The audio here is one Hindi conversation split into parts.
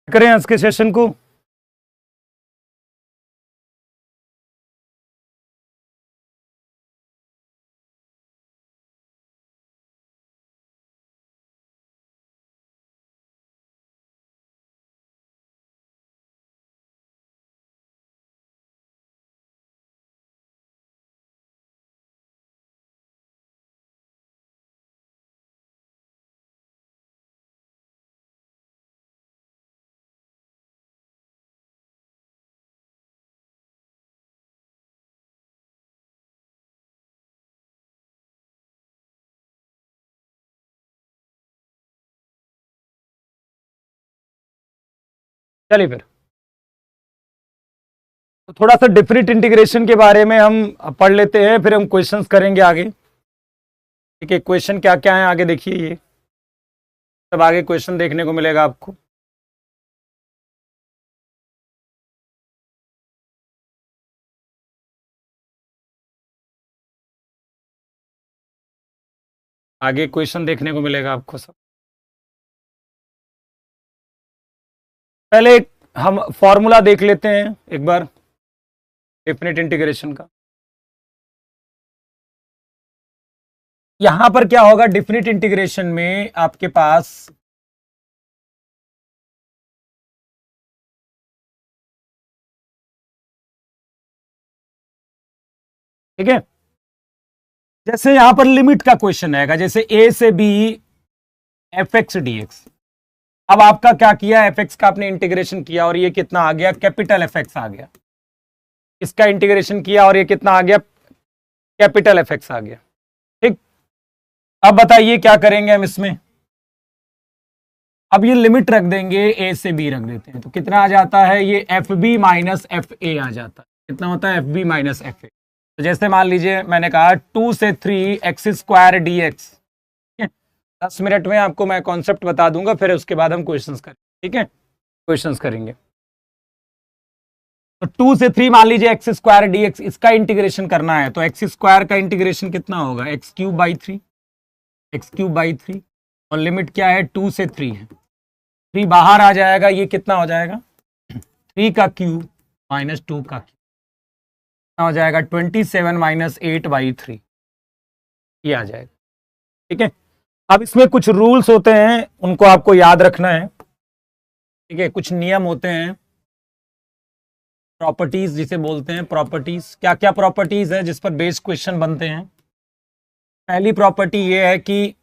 करें आज के सेशन को। चलिए फिर तो थोड़ा सा डिफरेंट इंटीग्रेशन के बारे में हम पढ़ लेते हैं, फिर हम क्वेश्चंस करेंगे आगे। ठीक है, क्वेश्चन क्या क्या है आगे देखिए, ये सब आगे क्वेश्चन देखने को मिलेगा आपको। आगे क्वेश्चन देखने को मिलेगा आपको सब। पहले हम फॉर्मूला देख लेते हैं एक बार डेफिनेट इंटीग्रेशन का। यहां पर क्या होगा, डेफिनेट इंटीग्रेशन में आपके पास ठीक है, जैसे यहां पर लिमिट का क्वेश्चन आएगा, जैसे ए से b f x d x. अब आपका क्या किया, एफ एक्स का आपने इंटीग्रेशन किया और ये कितना आ गया, कैपिटल एफ एक्स आ गया। इसका इंटीग्रेशन किया और ये कितना आ गया, कैपिटल एफ एक्स आ गया। ठीक, अब बताइए क्या करेंगे हम इसमें। अब ये लिमिट रख देंगे, ए से बी रख देते हैं, तो कितना आ जाता है, ये f b minus f a आ जाता है। कितना होता है, f b minus f a. तो जैसे मान लीजिए मैंने कहा 2 से 3 x square d x. 10 minute में आपको मैं कॉन्सेप्ट बता दूंगा, फिर उसके बाद हम क्वेश्चंस करेंगे। ठीक है, क्वेश्चंस करेंगे। तो 2 से 3 मान लीजिए एक्स स्क्वायर डी एक्स, इसका इंटीग्रेशन करना है, तो एक्स स्क्वायर का इंटीग्रेशन कितना होगा, x cube by 3, x cube by 3। और लिमिट क्या है, 2 से 3 है, 3 बाहर आ जाएगा, ये कितना हो जाएगा, 3 का क्यूब माइनस 2 का क्यूब हो जाएगा 27 माइनस 8 बाई 3, ये आ जाएगा। ठीक है, अब इसमें कुछ रूल्स होते हैं, उनको आपको याद रखना है। ठीक है, कुछ नियम होते हैं, प्रॉपर्टीज जिसे बोलते हैं। प्रॉपर्टीज क्या क्या प्रॉपर्टीज है जिस पर बेस्ड क्वेश्चन बनते हैं। पहली प्रॉपर्टी ये है कि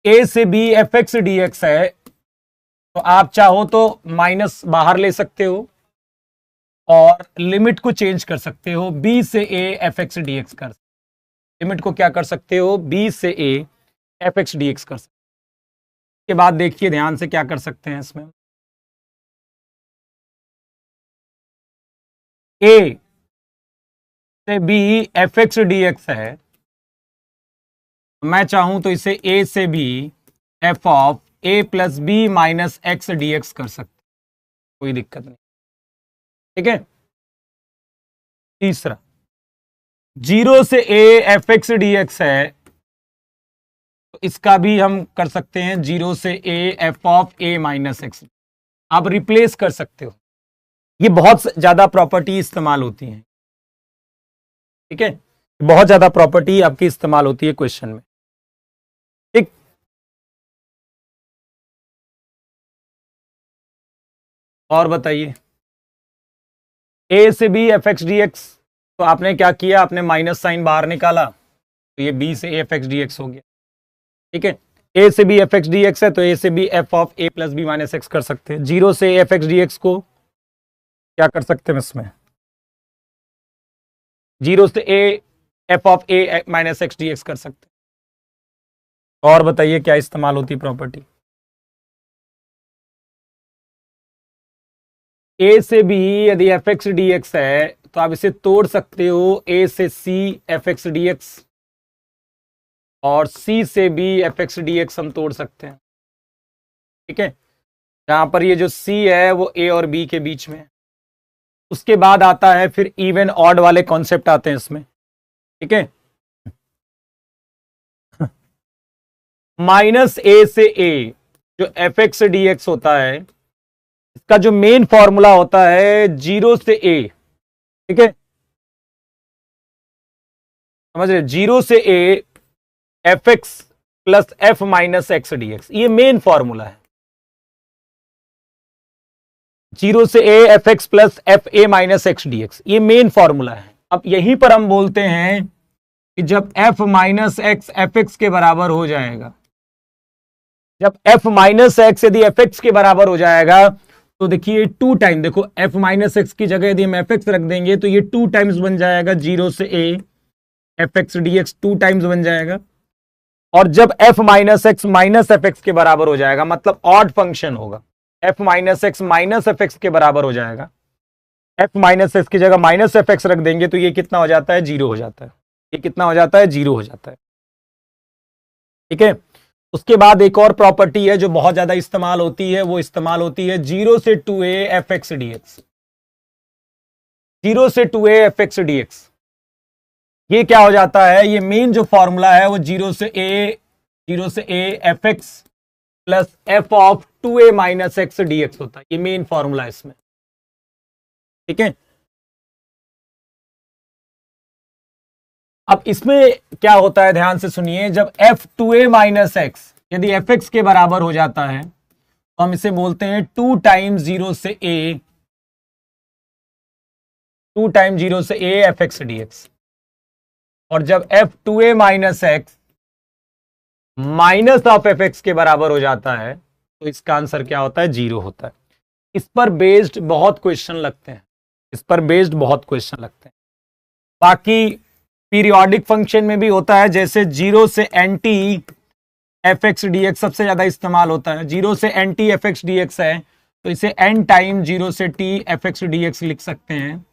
ए से b f x d x है, तो आप चाहो तो माइनस बाहर ले सकते हो और लिमिट को चेंज कर सकते हो, बी से A F x d x कर, लिमिट को क्या कर सकते हो, बी से A F x d x कर सकते। के बाद देखिए ध्यान से क्या कर सकते हैं इसमें, ए से b f x d x है, मैं चाहूं तो इसे ए से b f of a plus b minus x d x कर सकते, कोई दिक्कत नहीं। ठीक है, तीसरा 0 से A F x d x है, तो इसका भी हम कर सकते हैं 0 से A F of A minus x, आप रिप्लेस कर सकते हो। ये बहुत ज्यादा प्रॉपर्टी इस्तेमाल होती है। ठीक है, बहुत ज्यादा प्रॉपर्टी आपकी इस्तेमाल होती है क्वेश्चन में। ठीक, और बताइए, ए से b f x d x, तो आपने क्या किया, आपने माइनस साइन बाहर निकाला, तो ये बी से एफ एक्स डी एक्स हो गया। ठीक है, ए से b f x d x है, तो ए से b f of a plus b minus x कर सकते हैं। 0 से एफ एक्स डी एक्स को क्या कर सकते हैं इसमें, 0 से A F of A minus x d x कर सकते हैं। और बताइए क्या इस्तेमाल होती है प्रॉपर्टी, ए से बी यदि एफ एक्स डी एक्स है, तो आप इसे तोड़ सकते हो, ए से c f x d x और सी से b f x d x हम तोड़ सकते हैं। ठीक है, यहां पर ये जो सी है वो ए और बी के बीच में है। उसके बाद आता है फिर इवन ऑड वाले कॉन्सेप्ट आते हैं इसमें। ठीक है, माइनस ए से ए जो एफ एक्स डी एक्स होता है, इसका जो मेन फॉर्मूला होता है 0 से a, ठीक है, समझ रहे, 0 से a f x plus F minus x d x, ये मेन फॉर्मूला है। 0 से a f x plus F A minus x d x, ये मेन फॉर्मूला है। अब यहीं पर हम बोलते हैं कि जब f minus x F x के बराबर हो जाएगा, जब f माइनस एक्स यदि एफ एक्स के बराबर हो जाएगा तो देखिए 2 टाइम, देखो f माइनस एक्स की जगह यदि हम एफ एक्स रख देंगे तो ये 2 टाइम्स बन जाएगा, 0 से a f x d x 2 times बन जाएगा। और जब f minus x minus F x के बराबर हो जाएगा, मतलब ऑड फंक्शन होगा, f minus x minus F x के बराबर हो जाएगा, f माइनस एक्स की जगह माइनस एफ एक्स रख देंगे तो ये कितना हो जाता है, 0 हो जाता है। ये कितना हो जाता है, 0 हो जाता है, ठीक है। उसके बाद एक और प्रॉपर्टी है जो बहुत ज्यादा इस्तेमाल होती है, वो इस्तेमाल होती है 0 से 2a F x d x, 0 से 2a F x d x. ये क्या हो जाता है, ये मेन जो फॉर्मूला है वो 0 से a f x plus F of 2a minus x d x होता है, ये मेन फॉर्मूला है इसमें, ठीक है। अब इसमें क्या होता है, ध्यान से सुनिए, जब f 2a माइनस एक्स यदि एफ एक्स के बराबर हो जाता है तो हम इसे बोलते हैं 2 टाइम्स 0 से a, 2 टाइम्स 0 से a f x d x. और जब f 2a minus x minus of f x के बराबर हो जाता है तो इसका आंसर क्या होता है, 0 होता है। इस पर बेस्ड बहुत क्वेश्चन लगते हैं, इस पर बेस्ड बहुत क्वेश्चन लगते हैं। बाकी पीरियोडिक फंक्शन में भी होता है, जैसे 0 से n t f x d x सबसे ज्यादा इस्तेमाल होता है। 0 से n t f x d x है तो इसे एन टाइम 0 से T F x d x लिख सकते हैं,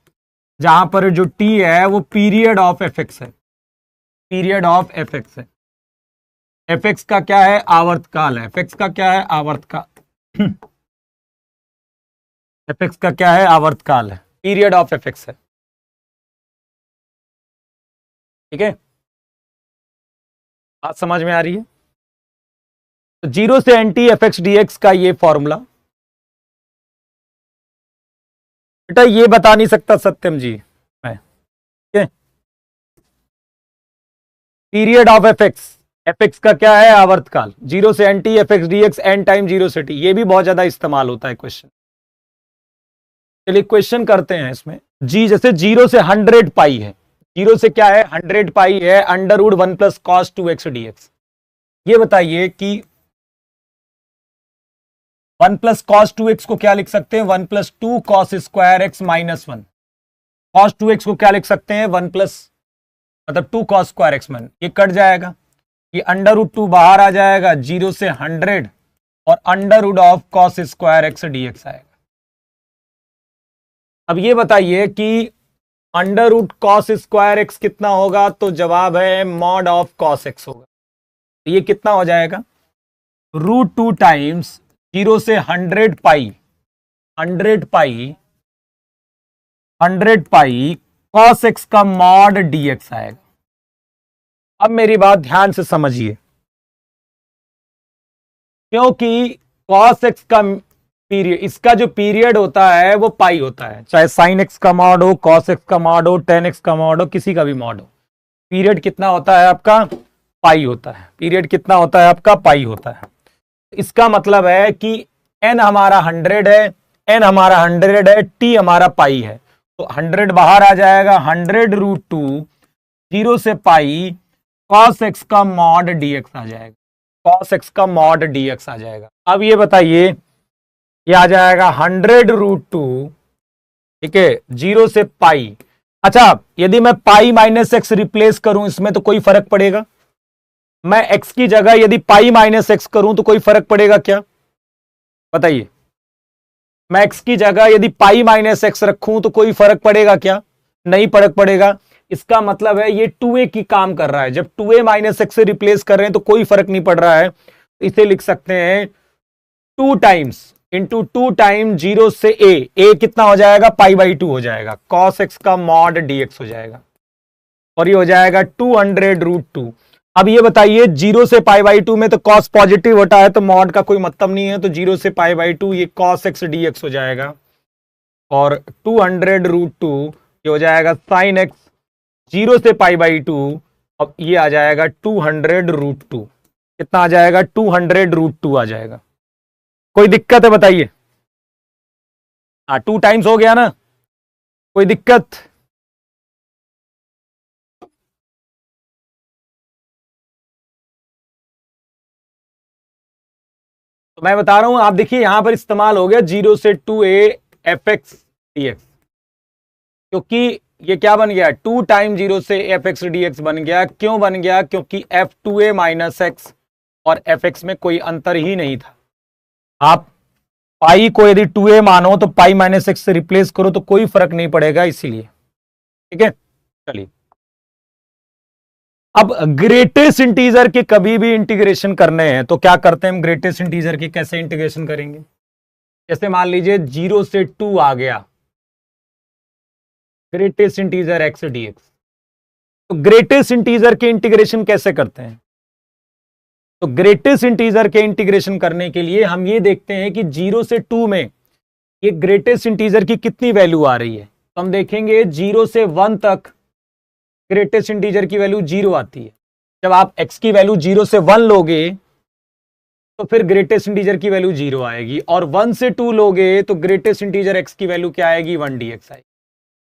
जहां पर जो टी है वो पीरियड ऑफ एफ एक्स है, पीरियड ऑफ एफ एक्स है। एफ एक्स का क्या है, आवर्तकाल है, एफ एक्स का क्या है, आवर्तकाल, एफ एक्स का क्या है, आवर्तकाल है, पीरियड ऑफ एफ एक्स है, ठीक है। बात समझ में आ रही है। तो 0 से n t f x d x का ये फॉर्मूला, बेटा ये बता नहीं सकता सत्यम जी मैं, ठीक है। पीरियड ऑफ एफ एक्स का क्या है, आवर्तकाल। 0 से n t f x d x n time 0 से टी, ये भी बहुत ज्यादा इस्तेमाल होता है क्वेश्चन। चलिए क्वेश्चन करते हैं इसमें। जी जैसे 0 से 100 पाई है, 0 से क्या है, 100 पाई है under root 1 plus cos 2 x d x. ये बताइए कि 1 प्लस कॉस 2 एक्स को क्या लिख सकते हैं, 1 plus 2 cos square x minus 1। Cos 2 x को क्या लिख सकते हैं, 1 प्लस मतलब 2 कॉस स्क्वायर एक्स माइनस, ये कट जाएगा, ये अंडर रूट 2 बाहर आ जाएगा, 0 से 100 और under root of cos square x d x आएगा। अब ये बताइए कि under root cos square x कितना होगा, तो जवाब है मॉड ऑफ कॉस एक्स होगा। तो ये कितना हो जाएगा, रूट 2 टाइम्स 0 से 100 पाई, 100 पाई कॉस एक्स का मॉड डी एक्स आएगा। अब मेरी बात ध्यान से समझिए, क्योंकि कॉस एक्स का पीरियड, इसका जो पीरियड होता है वो पाई होता है, चाहे साइन एक्स का मॉड हो, कॉस एक्स का मॉड हो, टेन एक्स का मॉड हो, किसी का भी मॉड हो, पीरियड कितना होता है आपका, पाई होता है। पीरियड कितना होता है आपका, पाई होता है। इसका मतलब है कि n हमारा 100 है, n हमारा 100 है, t हमारा पाई है, तो 100 बाहर आ जाएगा, 100 रूट 2 0 से पाई कॉस एक्स का मॉड dx आ जाएगा, कॉस एक्स का मॉड dx आ जाएगा। अब ये बताइए, ये आ जाएगा 100 रूट 2, ठीक है, 0 से पाई। अच्छा, यदि मैं पाई माइनस एक्स रिप्लेस करूं इसमें तो कोई फर्क पड़ेगा, मैं x की जगह यदि पाई माइनस एक्स करूं तो कोई फर्क पड़ेगा क्या, बताइए। मैं x की जगह यदि पाई माइनस एक्स रखूं तो कोई फर्क पड़ेगा क्या, नहीं फर्क पड़ेगा। इसका मतलब है ये 2a की काम कर रहा है, जब 2a माइनस एक्स से रिप्लेस कर रहे हैं तो कोई फर्क नहीं पड़ रहा है। इसे लिख सकते हैं 2 टाइम्स इंटू 2 टाइम 0 से a कितना हो जाएगा, पाई बाई 2 हो जाएगा, कॉस एक्स का मॉड dx हो जाएगा, और ये हो जाएगा 200 रूट 2। अब ये बताइए 0 से पाई बाई 2 में तो कॉस पॉजिटिव होता है तो मॉड का कोई मतलब नहीं है, तो 0 से पाई बाई 2 ये कॉस एक्स डी एक्स हो जाएगा, और 200√2 ये हो जाएगा साइन एक्स। 0 से पाई बाई 2 अब ये आ जाएगा 200√2, कितना आ जाएगा 200√2 आ जाएगा। कोई दिक्कत है बताइए? हाँ 2 टाइम्स हो गया ना, कोई दिक्कत? तो मैं बता रहा हूं, आप देखिए यहां पर इस्तेमाल हो गया 0 से 2a fx dx, क्योंकि ये क्या बन गया 2 टाइम 0 से fx dx बन गया। क्यों बन गया? क्योंकि f2a माइनस एक्स और fx में कोई अंतर ही नहीं था। आप पाई को यदि 2a मानो तो पाई माइनस एक्स से रिप्लेस करो तो कोई फर्क नहीं पड़ेगा, इसीलिए। ठीक है, चलिए अब ग्रेटेस्ट इंटीजर के कभी भी इंटीग्रेशन करने हैं तो क्या करते हैं हम? ग्रेटेस्ट इंटीजर की कैसे इंटीग्रेशन करेंगे? जैसे मान लीजिए 0 से 2 आ गया, greatest integer x d x, तो ग्रेटेस्ट इंटीजर के इंटीग्रेशन कैसे करते हैं? तो ग्रेटेस्ट इंटीजर के इंटीग्रेशन करने के लिए हम ये देखते हैं कि 0 से 2 में ये ग्रेटेस्ट इंटीजर की कितनी वैल्यू आ रही है। तो हम देखेंगे 0 से 1 तक ग्रेटेस्ट इंटीजर की वैल्यू 0 आती है। जब आप x की वैल्यू 0 से 1 लोगे तो फिर ग्रेटेस्ट इंटीजर की वैल्यू 0 आएगी, और 1 से 2 लोगे तो ग्रेटेस्ट इंटीजर x की वैल्यू क्या आएगी? 1 dx आएगी।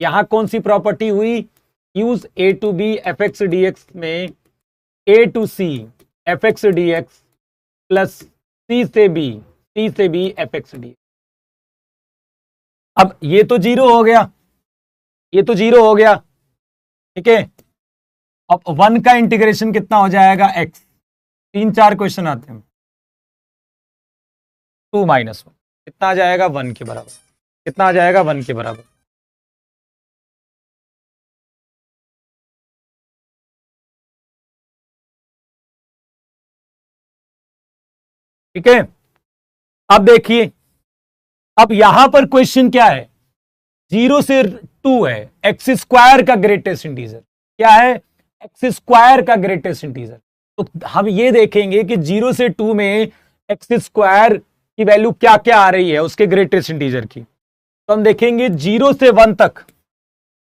यहां कौन सी प्रॉपर्टी हुई? Use a to b fx dx में a to c fx dx plus c से b fx dx। अब ये तो 0 हो गया, ये तो 0 हो गया, ठीक है। अब 1 का इंटीग्रेशन कितना हो जाएगा? x। 3-4 क्वेश्चन आते हैं। 2 माइनस 1 कितना आ जाएगा? 1 के बराबर। कितना आ जाएगा? 1 के बराबर। ठीक है, अब देखिए, अब यहां पर क्वेश्चन क्या है? 0 से 2 है, एक्स स्क्वायर का ग्रेटेस्ट इंटीजर क्या है? एक्स स्क्वायर का ग्रेटेस्ट इंटीजर। तो हम ये देखेंगे कि 0 से 2 में एक्स स्क्वायर की वैल्यू क्या क्या आ रही है उसके ग्रेटेस्ट इंटीजर की। तो हम देखेंगे 0 से 1 तक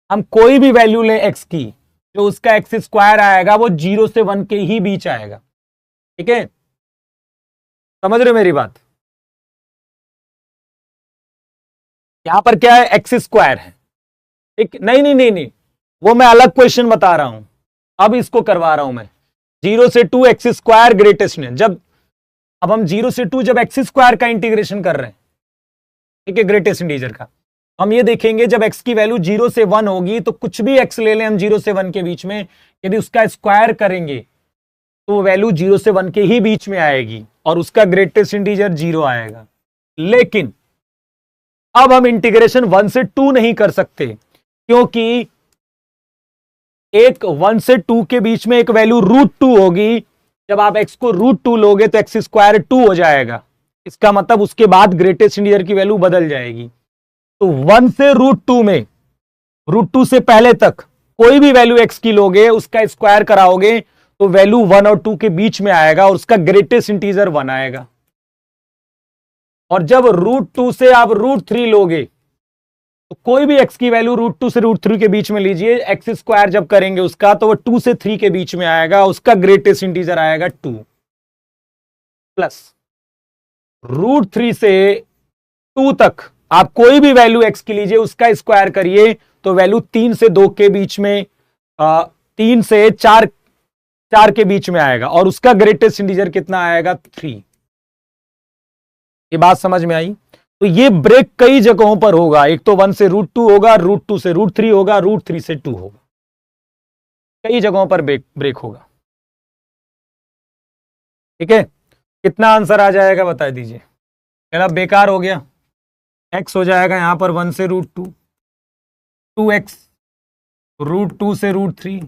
हम कोई भी वैल्यू लें एक्स की, जो उसका एक्स स्क्वायर आएगा वो 0 से 1 के ही बीच आएगा। ठीक है, समझ रहे हो मेरी बात? यहां पर क्या है? एक्स स्क्वायर है। ठीक, नहीं नहीं नहीं नहीं, वो मैं अलग क्वेश्चन बता रहा हूं, अब इसको करवा रहा हूं मैं। 0 से 2 एक्स स्क्वायर ग्रेटेस्ट ने, जब अब हम 0 से 2 जब एक्स स्क्वायर का इंटीग्रेशन कर रहे हैं, ठीक है, ग्रेटेस्ट इंटीजर का, हम ये देखेंगे जब x की वैल्यू 0 से 1 होगी तो कुछ भी x ले लें हम 0 से 1 के बीच में, यदि उसका स्क्वायर करेंगे तो वैल्यू 0 से 1 के ही बीच में आएगी और उसका ग्रेटेस्ट इंटीजर 0 आएगा। लेकिन अब हम इंटीग्रेशन 1 से 2 नहीं कर सकते, क्योंकि एक 1 से 2 के बीच में एक वैल्यू √2 होगी। जब आप x को √2 लोगे तो एक्स स्क्वायर 2 हो जाएगा, इसका मतलब उसके बाद ग्रेटेस्ट इंटीजर की वैल्यू बदल जाएगी। तो 1 से √2 में, √2 से पहले तक कोई भी वैल्यू x की लोगे, उसका स्क्वायर कराओगे तो वैल्यू 1 और 2 के बीच में आएगा और उसका ग्रेटेस्ट इंटीजर 1 आएगा। और जब √2 से आप √3 लोगे तो कोई भी x की वैल्यू √2 से √3 के बीच में लीजिए, एक्स स्क्वायर जब करेंगे उसका तो वो 2 से 3 के बीच में आएगा, उसका ग्रेटेस्ट इंटीजर आएगा 2, प्लस √3 से 2 तक आप कोई भी वैल्यू x की लीजिए, उसका स्क्वायर करिए तो वैल्यू 3 से 2 के बीच में, 3 से 4 के बीच में आएगा और उसका ग्रेटेस्ट इंटीजर कितना आएगा? 3। ये बात समझ में आई? तो ये ब्रेक कई जगहों पर होगा, एक तो 1 से √2 होगा, √2 से √3 होगा, √3 से 2 होगा, कई जगहों पर ब्रेक होगा। ठीक है, कितना आंसर आ जाएगा बता दीजिए? चलो बेकार हो गया, x हो जाएगा यहां पर 1 से √2, 2x √2 से √3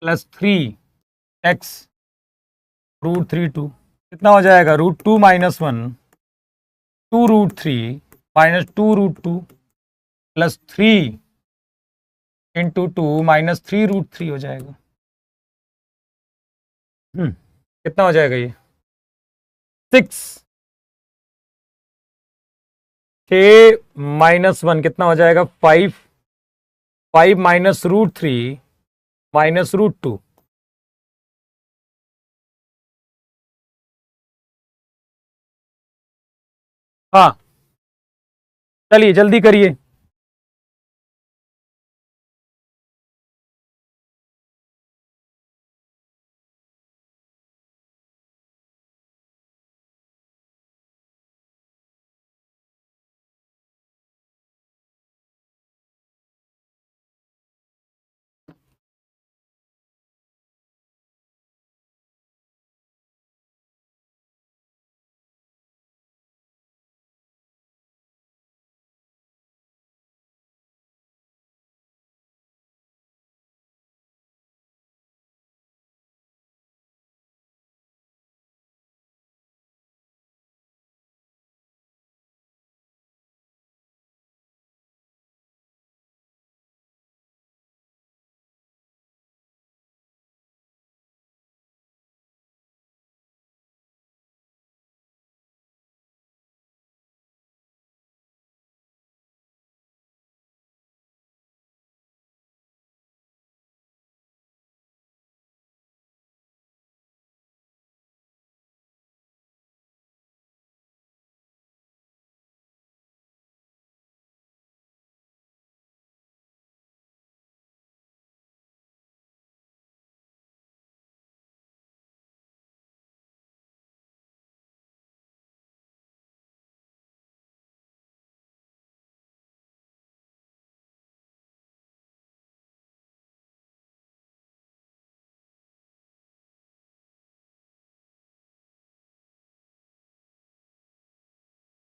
प्लस 3x √3 2, कितना हो जाएगा? √2 minus 1, 2 √3 minus 2 √2 plus 3 into 2 minus 3 √3 हो जाएगा। कितना हो जाएगा ये 6, 6 - 1 कितना हो जाएगा 5, 5 - √3 -√2। हाँ चलिए जल्दी करिए।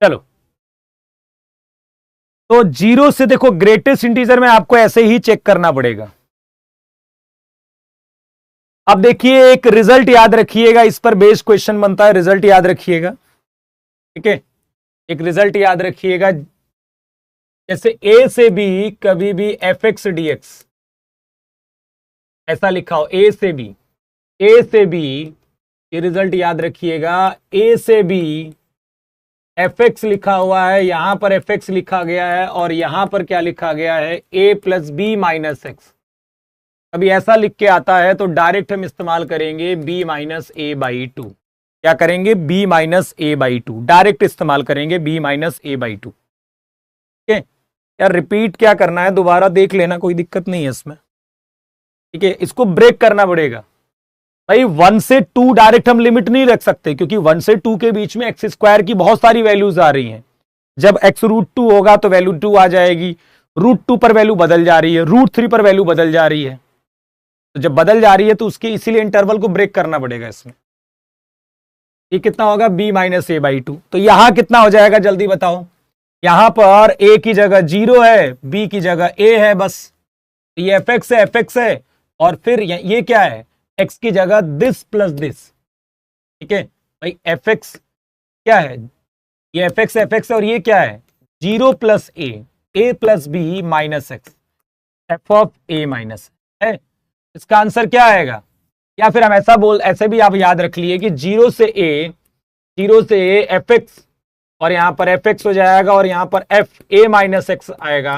चलो तो जीरो से देखो ग्रेटेस्ट इंटीजर में आपको ऐसे ही चेक करना पड़ेगा। अब देखिए एक रिजल्ट याद रखिएगा, इस पर बेस्ड क्वेश्चन बनता है, रिजल्ट याद रखिएगा। ठीक है, एक रिजल्ट याद रखिएगा, जैसे ए से बी कभी भी एफ एक्स डी एक्स ऐसा लिखा हो, ए से बी, ए से बी, ये रिजल्ट याद रखिएगा, ए से बी एफ एक्स लिखा हुआ है, यहां पर एफ एक्स लिखा गया है और यहां पर क्या लिखा गया है ए प्लस बी माइनस एक्स। अभी ऐसा लिख के आता है तो डायरेक्ट हम इस्तेमाल करेंगे b minus A by two. क्या करेंगे b minus A by two, direct इस्तेमाल करेंगे b minus A by two. ठीक है यार, रिपीट क्या करना है दोबारा देख लेना, कोई दिक्कत नहीं है इसमें। ठीक है, इसको ब्रेक करना पड़ेगा भाई। 1 से 2 डायरेक्ट हम लिमिट नहीं रख सकते क्योंकि 1 से 2 के बीच में एक्स स्क्वायर की बहुत सारी वैल्यूज आ रही हैं। जब x√2 होगा तो वैल्यू 2 आ जाएगी, √2 पर वैल्यू बदल जा रही है, √3 पर वैल्यू बदल जा रही है। तो जब बदल जा रही है तो उसके इसीलिए इंटरवल को ब्रेक करना पड़ेगा इसमें। ये कितना होगा b minus A by two. तो यहां कितना हो जाएगा जल्दी बताओ। यहां पर a की जगह 0 है, b की जगह a है, बस ये fx है, fx है, और फिर ये क्या है x की जगह दिस प्लस दिस। ठीक है भाई, fx क्या है, ये fx है और ये क्या है 0 plus a plus b minus x, f of a minus है। इसका आंसर क्या आएगा, या फिर हम ऐसे भी आप याद रख लिए कि 0 से a एफ एक्स, और यहां पर एफ एक्स हो जाएगा और यहां पर एफ ए माइनस एक्स आएगा।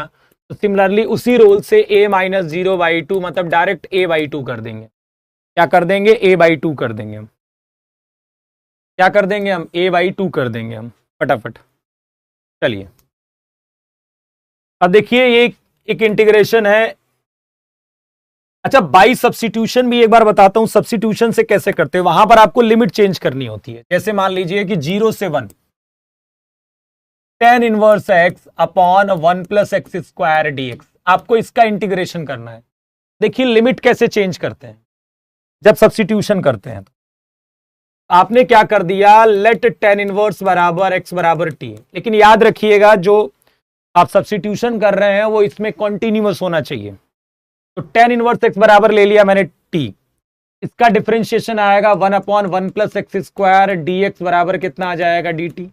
तो सिमिलरली उसी रोल से a माइनस 0/2 मतलब डायरेक्ट a/2 कर देंगे। क्या कर देंगे a/2 कर देंगे हम। क्या कर देंगे हम a/2 कर देंगे हम फटाफट। चलिए अब देखिए ये एक इंटीग्रेशन है। अच्छा बाई सब्स्टिट्यूशन भी एक बार बताता हूं, सब्स्टिट्यूशन से कैसे करते हैं। वहां पर आपको लिमिट चेंज करनी होती है। जैसे मान लीजिए कि 0 से 1 tan inverse x upon 1 plus x square dx, आपको इसका इंटीग्रेशन करना है। देखिए लिमिट कैसे चेंज करते हैं जब सब्स्टिट्यूशन करते हैं। तो आपने क्या कर दिया, लेट tan इनवर्स बराबर x बराबर t, लेकिन याद रखिएगा जो आप सब्स्टिट्यूशन कर रहे हैं वो इसमें कॉन्टिन्यूअस होना चाहिए। तो tan इनवर्स x बराबर ले लिया मैंने t, इसका डिफरेंशिएशन आएगा 1/1 प्लस एक्स स्क्वायर dx बराबर कितना आ जाएगा dt।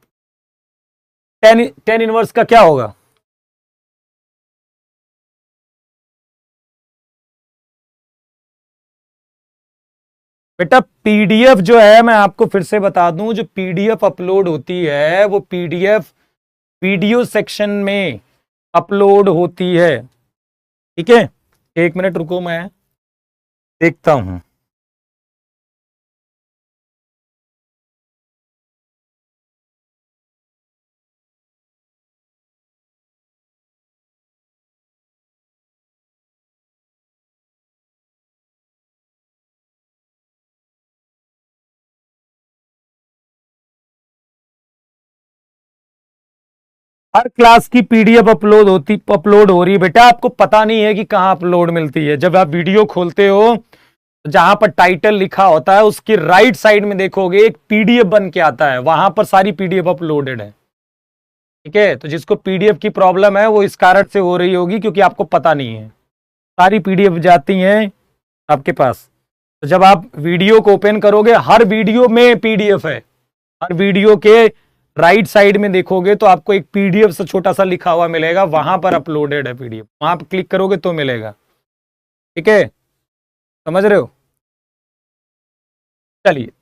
tan इनवर्स का क्या होगा, बेटा पीडीएफ जो है, मैं आपको फिर से बता दूं, जो पीडीएफ अपलोड होती है वो पीडीएफ वीडियो सेक्शन में अपलोड होती है। ठीक है, एक मिनट रुको, मैं देखता हूं। हर क्लास की पीडीएफ अपलोड हो रही है बेटा। आपको पता नहीं है कि कहां अपलोड मिलती है। जब आप वीडियो खोलते हो तो जहां पर टाइटल लिखा होता है उसकी राइट साइड में देखोगे एक पीडीएफ बन के आता है, वहां पर सारी पीडीएफ अपलोडेड है। ठीक है, तो जिसको पीडीएफ की प्रॉब्लम है वो इस कारण से हो रही होगी क्योंकि आपको पता नहीं है। सारी पीडीएफ जाती हैं आपके पास। तो जब आप वीडियो को ओपन करोगे, हर वीडियो में पीडीएफ है। हर वीडियो के राइट साइड में देखोगे तो आपको एक पीडीएफ से छोटा सा लिखा हुआ मिलेगा, वहां पर अपलोडेड है पीडीएफ। वहां पर क्लिक करोगे तो मिलेगा। ठीक है, समझ रहे हो? चलिए,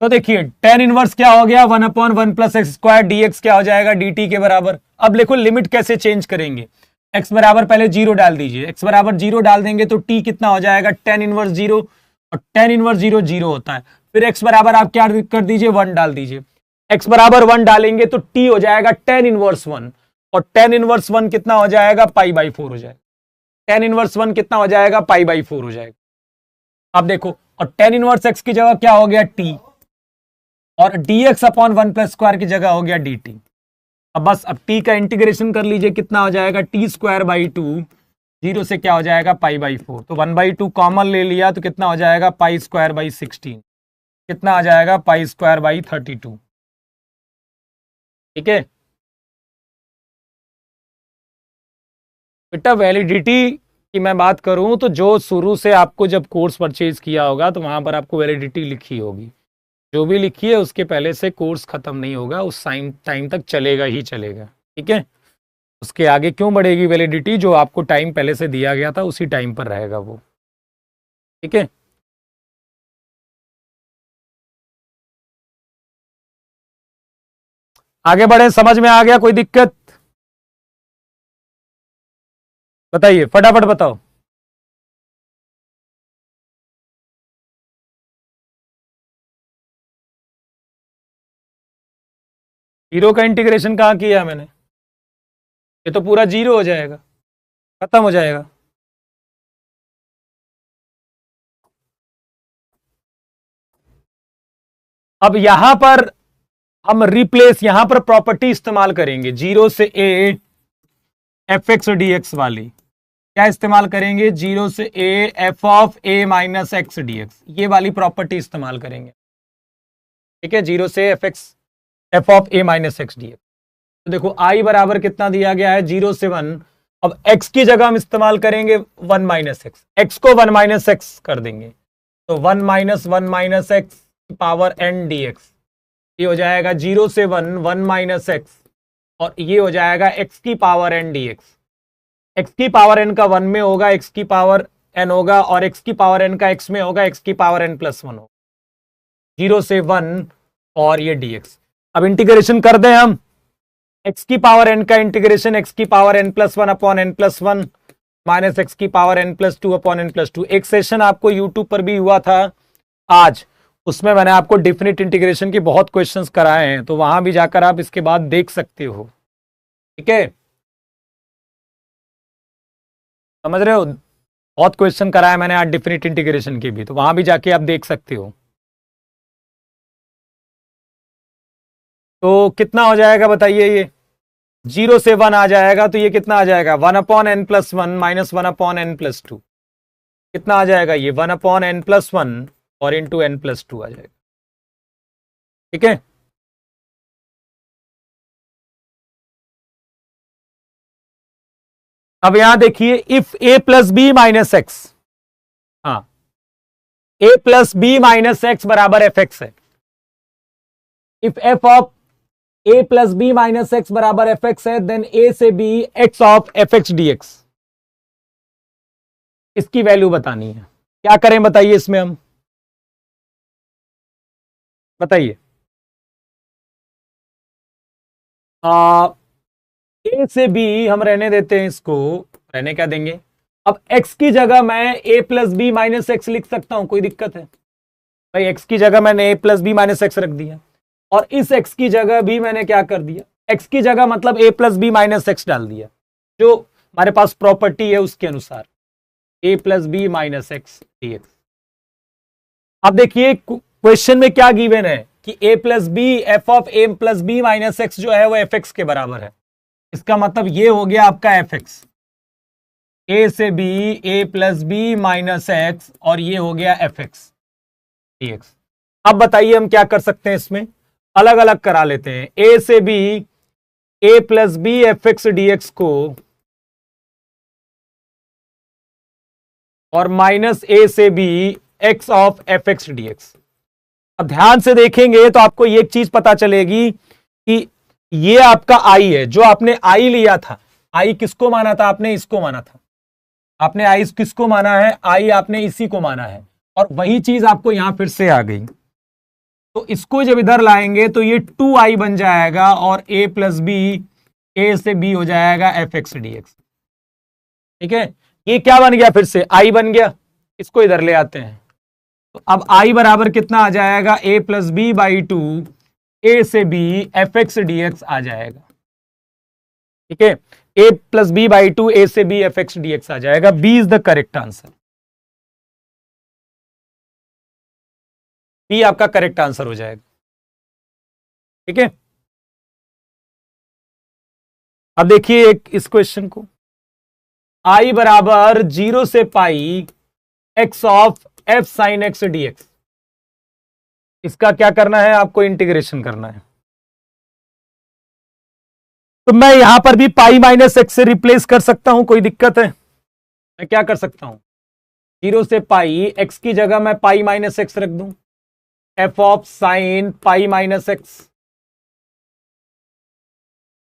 तो देखिए टेन इनवर्स क्या हो गया, 1/1 प्लस एक्स स्क्वायर dx क्या हो जाएगा, dt के बराबर। अब देखो लिमिट कैसे चेंज करेंगे। x बराबर पहले 0 डाल दीजिए। x बराबर 0 डाल देंगे तो t कितना हो जाएगा, टेन इनवर्स 0, और टेन इनवर्स 0 0 होता है। फिर x बराबर आप क्या कर दीजिए, 1 डाल दीजिए। x बराबर 1 डालेंगे तो t हो जाएगा टेन इनवर्स 1, और टेन इनवर्स 1 कितना हो जाएगा, π/4 हो जाएगा। टेन इनवर्स 1 कितना हो जाएगा, π/4 हो जाएगा। अब देखो, और टेन इनवर्स x की जगह क्या हो गया, t, और dx अपॉन 1 प्लस स्क्वायर की जगह हो गया dt। अब बस अब t का इंटीग्रेशन कर लीजिए, कितना हो जाएगा, t²/2, 0 से क्या हो जाएगा, π/4। तो 1/2 कॉमन ले लिया तो कितना हो जाएगा, π²/16, कितना आ जाएगा, π²/32। ठीक है बेटा, वैलिडिटी की मैं बात करूं तो जो शुरू से आपको जब कोर्स परचेज किया होगा तो वहां पर आपको वैलिडिटी लिखी होगी। जो भी लिखी है उसके पहले से कोर्स खत्म नहीं होगा, उस टाइम तक चलेगा ही चलेगा। ठीक है, उसके आगे क्यों बढ़ेगी वैलिडिटी, जो आपको टाइम पहले से दिया गया था उसी टाइम पर रहेगा वो। ठीक है, आगे बढ़े, समझ में आ गया, कोई दिक्कत बताइए, फटाफट बताओ। जीरो का इंटीग्रेशन कहाँ किया मैंने, ये तो पूरा जीरो हो जाएगा, खत्म हो जाएगा। अब यहां पर हम रिप्लेस, यहां पर प्रॉपर्टी इस्तेमाल करेंगे, 0 से a f x d x वाली। क्या इस्तेमाल करेंगे, 0 से a f of a minus x d x, ये वाली प्रॉपर्टी इस्तेमाल करेंगे। ठीक है, 0 से F of a minus x d x. तो देखो i बराबर कितना दिया गया है, 0 से 1। अब x की जगह हम इस्तेमाल करेंगे 1 माइनस एक्स, x को 1 माइनस एक्स कर देंगे, तो 1 minus x power n dx, ये हो जाएगा 0 से 1 1 माइनस एक्स, और ये हो जाएगा x की पावर n dx। x की पावर n का 1 में होगा, x की पावर n होगा, और x की पावर n का x में होगा, x की पावर n प्लस 1 होगा, 0 से 1 और ये dx। अब इंटीग्रेशन कर दें हम, x की पावर n का इंटीग्रेशन x की power n plus 1 upon n plus 1 minus x की power n plus 2 upon n plus 2। एक सेशन आपको यूट्यूब पर भी हुआ था आज, उसमें मैंने आपको डिफिनिट इंटीग्रेशन के बहुत क्वेश्चंस कराए हैं, तो वहां भी जाकर आप इसके बाद देख सकते हो। ठीक है, समझ रहे हो, बहुत क्वेश्चन कराए मैंने आज डिफिनिट इंटीग्रेशन के भी, तो वहां भी जाके आप देख सकते हो। तो कितना हो जाएगा बताइए, ये 0 से 1 आ जाएगा, तो ये कितना आ जाएगा, 1 upon n plus 1 minus 1 upon n plus 2, कितना आ जाएगा, ये 1 अपॉन n प्लस 1 और इंटू n प्लस 2 आ जाएगा। ठीक है, अब यहां देखिए, if a plus b minus x, हाँ, a plus b minus x बराबर एफ एक्स है। If f of a plus b minus x बराबर एफ एक्स है, देन a से b x of f x d x. इसकी वैल्यू बतानी है। क्या करें बताइए इसमें हम, बताइए। ए से बी हम रहने देते हैं, इसको रहने क्या देंगे। अब x की जगह मैं a plus b minus x लिख सकता हूं, कोई दिक्कत है भाई? x की जगह मैंने a plus b minus x रख दिया, और इस x की जगह भी मैंने क्या कर दिया, x की जगह मतलब a plus b minus x डाल दिया, जो हमारे पास प्रॉपर्टी है उसके अनुसार, a plus b minus x d x. अब देखिए क्वेश्चन में क्या गिवन है कि a plus b f of a plus b minus x जो है वो एफ एक्स के बराबर है। इसका मतलब ये हो गया आपका एफ एक्स, ए से b a plus b minus x, और ये हो गया एफ एक्स डी एक्स। अब बताइए हम क्या कर सकते हैं, इसमें अलग अलग करा लेते हैं। ए से b a plus b f x d x को, और माइनस ए से b x of f x d x. अब ध्यान से देखेंगे तो आपको एक चीज पता चलेगी कि ये आपका आई है, जो आपने आई लिया था, आई किसको माना था आपने, इसको माना था आपने। आई किसको माना है, आई आपने इसी को माना है, और वही चीज आपको यहां फिर से आ गई। तो इसको जब इधर लाएंगे तो ये 2i बन जाएगा, और a प्लस बी, ए से b हो जाएगा एफ एक्स डी एक्स। ठीक है, ये क्या बन गया, फिर से i बन गया। इसको इधर ले आते हैं, तो अब i बराबर कितना आ जाएगा, a plus b by two a से b f x d x आ जाएगा। ठीक है, a plus b by two a से b f x d x आ जाएगा। b is the correct answer, b आपका करेक्ट आंसर हो जाएगा। ठीक है, अब देखिए एक इस क्वेश्चन को, i बराबर 0 से पाई x of f sign x d x. इसका क्या करना है, आपको इंटीग्रेशन करना है। तो मैं यहां पर भी पाई माइनस एक्स से रिप्लेस कर सकता हूं, कोई दिक्कत है? मैं क्या कर सकता हूं, 0 से पाई, x की जगह मैं पाई माइनस एक्स रख दूं, f of sine pi minus x.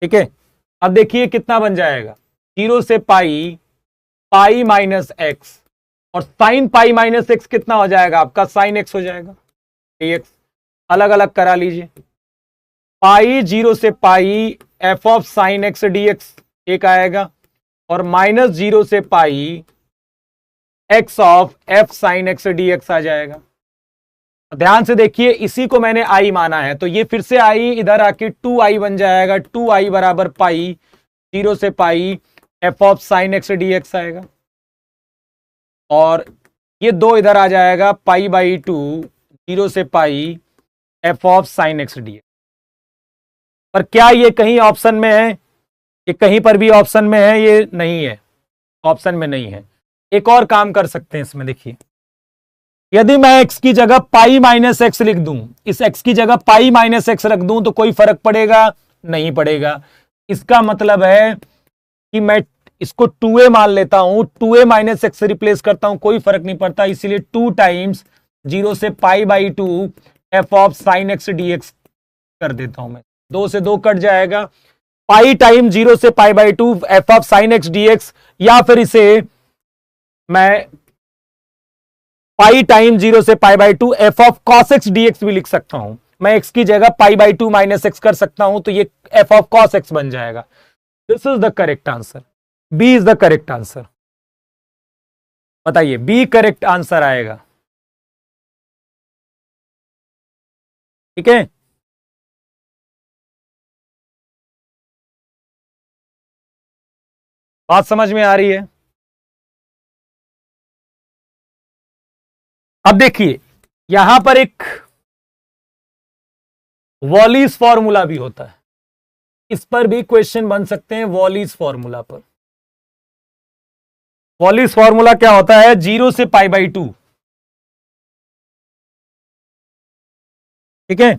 ठीक है, अब देखिए कितना बन जाएगा, 0 से पाई पाई माइनस एक्स, और साइन पाई माइनस एक्स कितना हो जाएगा आपका, साइन एक्स हो जाएगा dx। अलग अलग करा लीजिए, पाई 0 से pi f of sine x d x एक आएगा, और माइनस 0 से pi x of f sine x d x आ जाएगा। ध्यान से देखिए, इसी को मैंने आई माना है, तो ये फिर से आई इधर आके 2i बन जाएगा, 2i बराबर पाई 0 से pi f of sine x d x आएगा, और ये 2 इधर आ जाएगा, पाई बाई टू 0 से pi f of sine x d x. पर क्या ये कहीं ऑप्शन में है, ये कहीं पर भी ऑप्शन में है, ये नहीं है, ऑप्शन में नहीं है। एक और काम कर सकते हैं इसमें, देखिए यदि मैं x की जगह पाई माइनस एक्स लिख दूं, इस x की जगह पाई माइनस एक्स रख दूं, तो कोई फर्क पड़ेगा? नहीं पड़ेगा। इसका मतलब है कि मैं इसको 2a मान लेता हूं, 2a माइनस एक्स रिप्लेस करता हूं, कोई फर्क नहीं पड़ता, इसीलिए 2 टाइम्स 0 से pi by two F of sine x d x कर देता हूं मैं। 2 से 2 कट जाएगा, पाई टाइम 0 से pi by two F of sine x d x, या फिर इसे मैं पाई टाइम 0 से pi by two F of cos x d x भी लिख सकता हूं। मैं x की जगह pi by two minus x कर सकता हूं, तो ये एफ ऑफ कॉस एक्स बन जाएगा। This is the correct answer, b is the correct answer. बताइए, बी करेक्ट आंसर आएगा। ठीक है, बात समझ में आ रही है? अब देखिए यहां पर एक वॉलीज फॉर्मूला भी होता है, इस पर भी क्वेश्चन बन सकते हैं। वॉलीज फॉर्मूला पर, वॉलीज फॉर्मूला क्या होता है, 0 से पाई बाई टू। ठीक है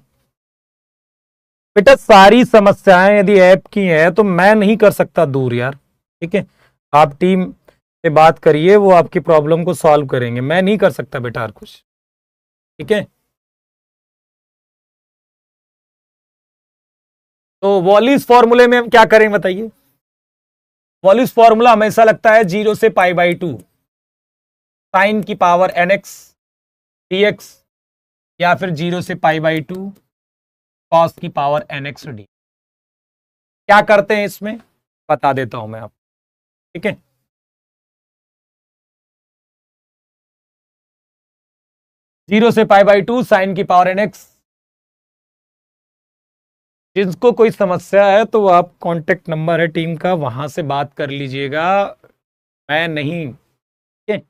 बेटा, सारी समस्याएं यदि ऐप की है तो मैं नहीं कर सकता दूर यार। ठीक है, आप टीम से बात करिए, वो आपकी प्रॉब्लम को सॉल्व करेंगे, मैं नहीं कर सकता बेटा और कुछ। ठीक है, तो वॉलीज फॉर्मूले में हम क्या करें बताइए। वॉलीज फॉर्मूला हमेशा लगता है 0 से पाई बाई टू। साइन की पावर nx dx या फिर 0 से π/2 कॉस की पावर nx डी। क्या करते हैं इसमें बता देता हूं मैं आपको, ठीक है। जीरो से π/2 साइन की पावर nx। जिसको कोई समस्या है तो आप कांटेक्ट नंबर है टीम का, वहां से बात कर लीजिएगा, मैं नहीं, ठीक है।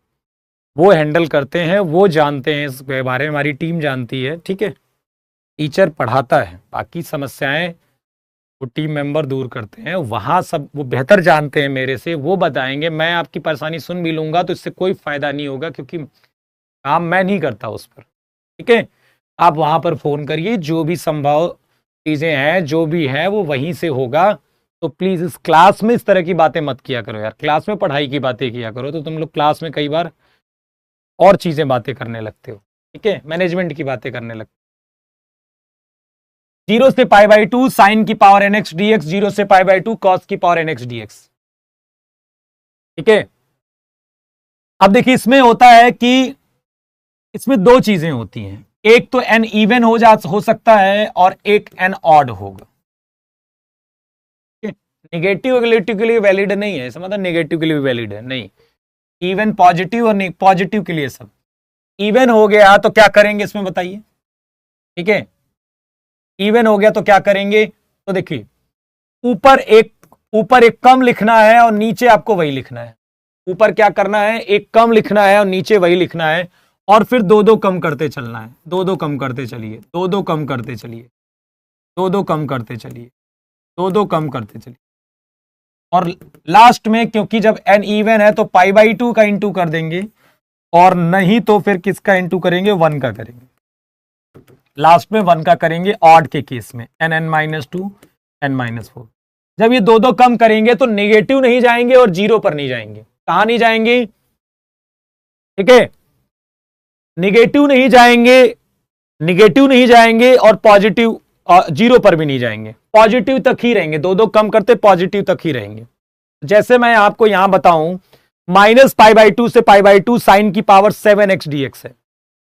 वो हैंडल करते हैं, वो जानते हैं इसके बारे में, हमारी टीम जानती है, ठीक है। टीचर पढ़ाता है, बाकी समस्याएं वो टीम मेंबर दूर करते हैं, वहां सब वो बेहतर जानते हैं मेरे से, वो बताएंगे। मैं आपकी परेशानी सुन भी लूंगा तो इससे कोई फायदा नहीं होगा, क्योंकि काम मैं नहीं करता उस पर, ठीक है। आप वहां पर फोन करिए, जो भी संभव चीजें हैं जो भी है वो वहीं से होगा। तो प्लीज इस क्लास में इस तरह की बातें मत किया करो यार, क्लास में पढ़ाई की बातें किया करो, तो तुम लोग क्लास में कई बार और चीजें बातें करने लगते हो, ठीक है, मैनेजमेंट की बातें करने लगते हो। 0 से π/2 साइन की पावर nx dx, 0 से π/2 कॉस की पावर nx dx, ठीक है। अब देखिए इसमें होता है कि इसमें दो चीजें होती हैं, एक तो n इवन हो सकता है और एक n ऑड होगा। नेगेटिव रिलेटिव के लिए वैलिड नहीं है, समझा, नेगेटिव के लिए वैलिड है नहीं, इवन पॉजिटिव और पॉजिटिव के लिए सब। इवन हो गया तो क्या करेंगे इसमें बताइए, ठीक है। इवन हो गया तो क्या करेंगे, तो देखिए ऊपर एक कम लिखना है और नीचे आपको वही लिखना है। ऊपर क्या करना है, एक कम लिखना है और नीचे वही लिखना है, और फिर दो दो कम करते चलना है, दो दो कम करते चलिए, दो दो कम करते चलिए, दो दो कम करते चलिए, दो दो कम करते चलिए, और लास्ट में क्योंकि जब n इवन है तो π/2 का इंटू कर देंगे, और नहीं तो फिर किसका इंटू करेंगे, 1 का करेंगे, लास्ट में 1 का करेंगे ऑड के केस में, n(-2) n-4। जब ये दो दो कम करेंगे तो नेगेटिव नहीं जाएंगे और जीरो पर नहीं जाएंगे। कहां नहीं जाएंगे, ठीक है, नेगेटिव नहीं जाएंगे, नेगेटिव नहीं जाएंगे और पॉजिटिव जीरो पर भी नहीं जाएंगे, पॉजिटिव तक ही रहेंगे, दो दो कम करते पॉजिटिव तक ही रहेंगे। जैसे मैं आपको यहां बताऊं, -π/2 से π/2 साइन की पावर 7x dx है,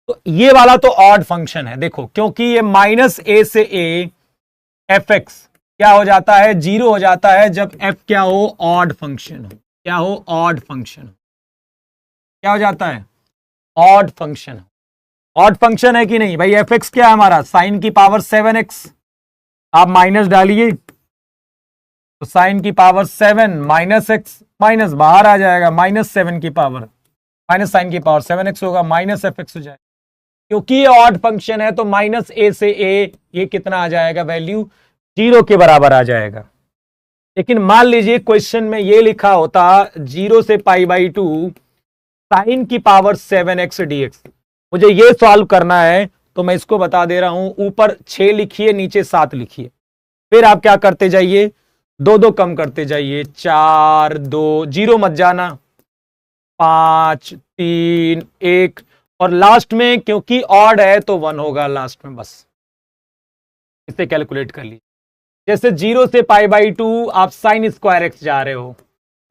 तो ये वाला तो ऑड फंक्शन है, देखो क्योंकि ये -a से a fx क्या हो जाता है, जीरो हो जाता है जब f क्या हो, ऑड फंक्शन हो, क्या हो, ऑड फंक्शन हो, क्या हो जाता है, ऑड फंक्शन। ऑड फंक्शन है कि नहीं भाई, fx क्या है हमारा, साइन की पावर 7x, आप माइनस डालिए तो साइन की पावर 7 माइनस एक्स, माइनस बाहर आ जाएगा, -7 की पावर माइनस साइन की पावर 7x होगा, -fx हो जाएगा। क्योंकि ये ऑड फंक्शन है तो -a से a ये कितना आ जाएगा, वैल्यू 0 के बराबर आ जाएगा। लेकिन मान लीजिए क्वेश्चन में ये लिखा होता 0 से π/2 साइन की पावर 7x dx, मुझे ये सॉल्व करना है तो मैं इसको बता दे रहा हूं, ऊपर 6 लिखिए नीचे 7 लिखिए, फिर आप क्या करते जाइए, दो दो कम करते जाइए, 4 2 जीरो मत जाना, 5 3 1, और लास्ट में क्योंकि ऑड है तो 1 होगा लास्ट में, बस इसे कैलकुलेट कर लीजिए। जैसे 0 से π/2 आप साइन स्क्वायर एक्स जा रहे हो,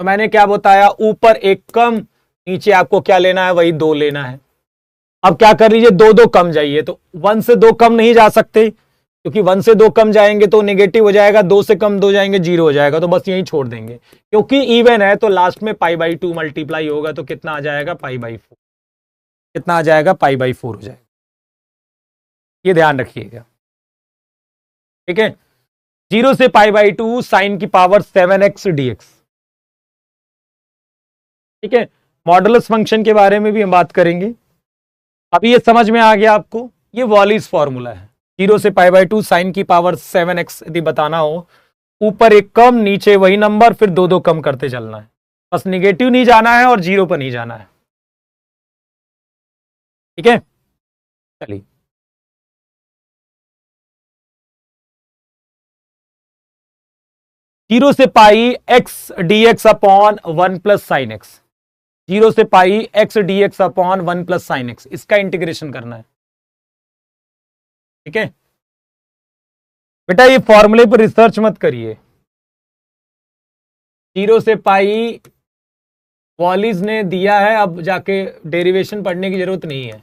तो मैंने क्या बताया, ऊपर एक कम, नीचे आपको क्या लेना है, वही 2 लेना है। अब क्या कर लीजिए, दो दो कम जाइए, तो 1 से 2 कम नहीं जा सकते, क्योंकि 1 से 2 कम जाएंगे तो नेगेटिव हो जाएगा, 2 से कम 2 जाएंगे 0 हो जाएगा, तो बस यही छोड़ देंगे। क्योंकि इवन है तो लास्ट में π/2 मल्टीप्लाई होगा तो कितना आ जाएगा, π/4, कितना आ जाएगा, π/4 हो जाएगा। ये ध्यान रखिएगा, ठीक है। 0 से π/2 साइन की पावर 7x dx, ठीक है। मॉडुलस फंक्शन के बारे में भी हम बात करेंगे। अभी ये समझ में आ गया आपको, ये वॉलिस फॉर्मूला है। 0 से π/2 साइन की पावर 7x यदि बताना हो, ऊपर एक कम नीचे वही नंबर, फिर दो दो कम करते चलना है, बस निगेटिव नहीं जाना है और जीरो पर नहीं जाना है, ठीक है। चलिए, जीरो से pi x d x upon 1 plus sine x, 0 से pi x d x upon 1 plus sine x, इसका इंटीग्रेशन करना है, ठीक है। बेटा ये फॉर्मूले पर रिसर्च मत करिए, 0 से पाई वॉलीज ने दिया है, अब जाके डेरिवेशन पढ़ने की जरूरत नहीं है।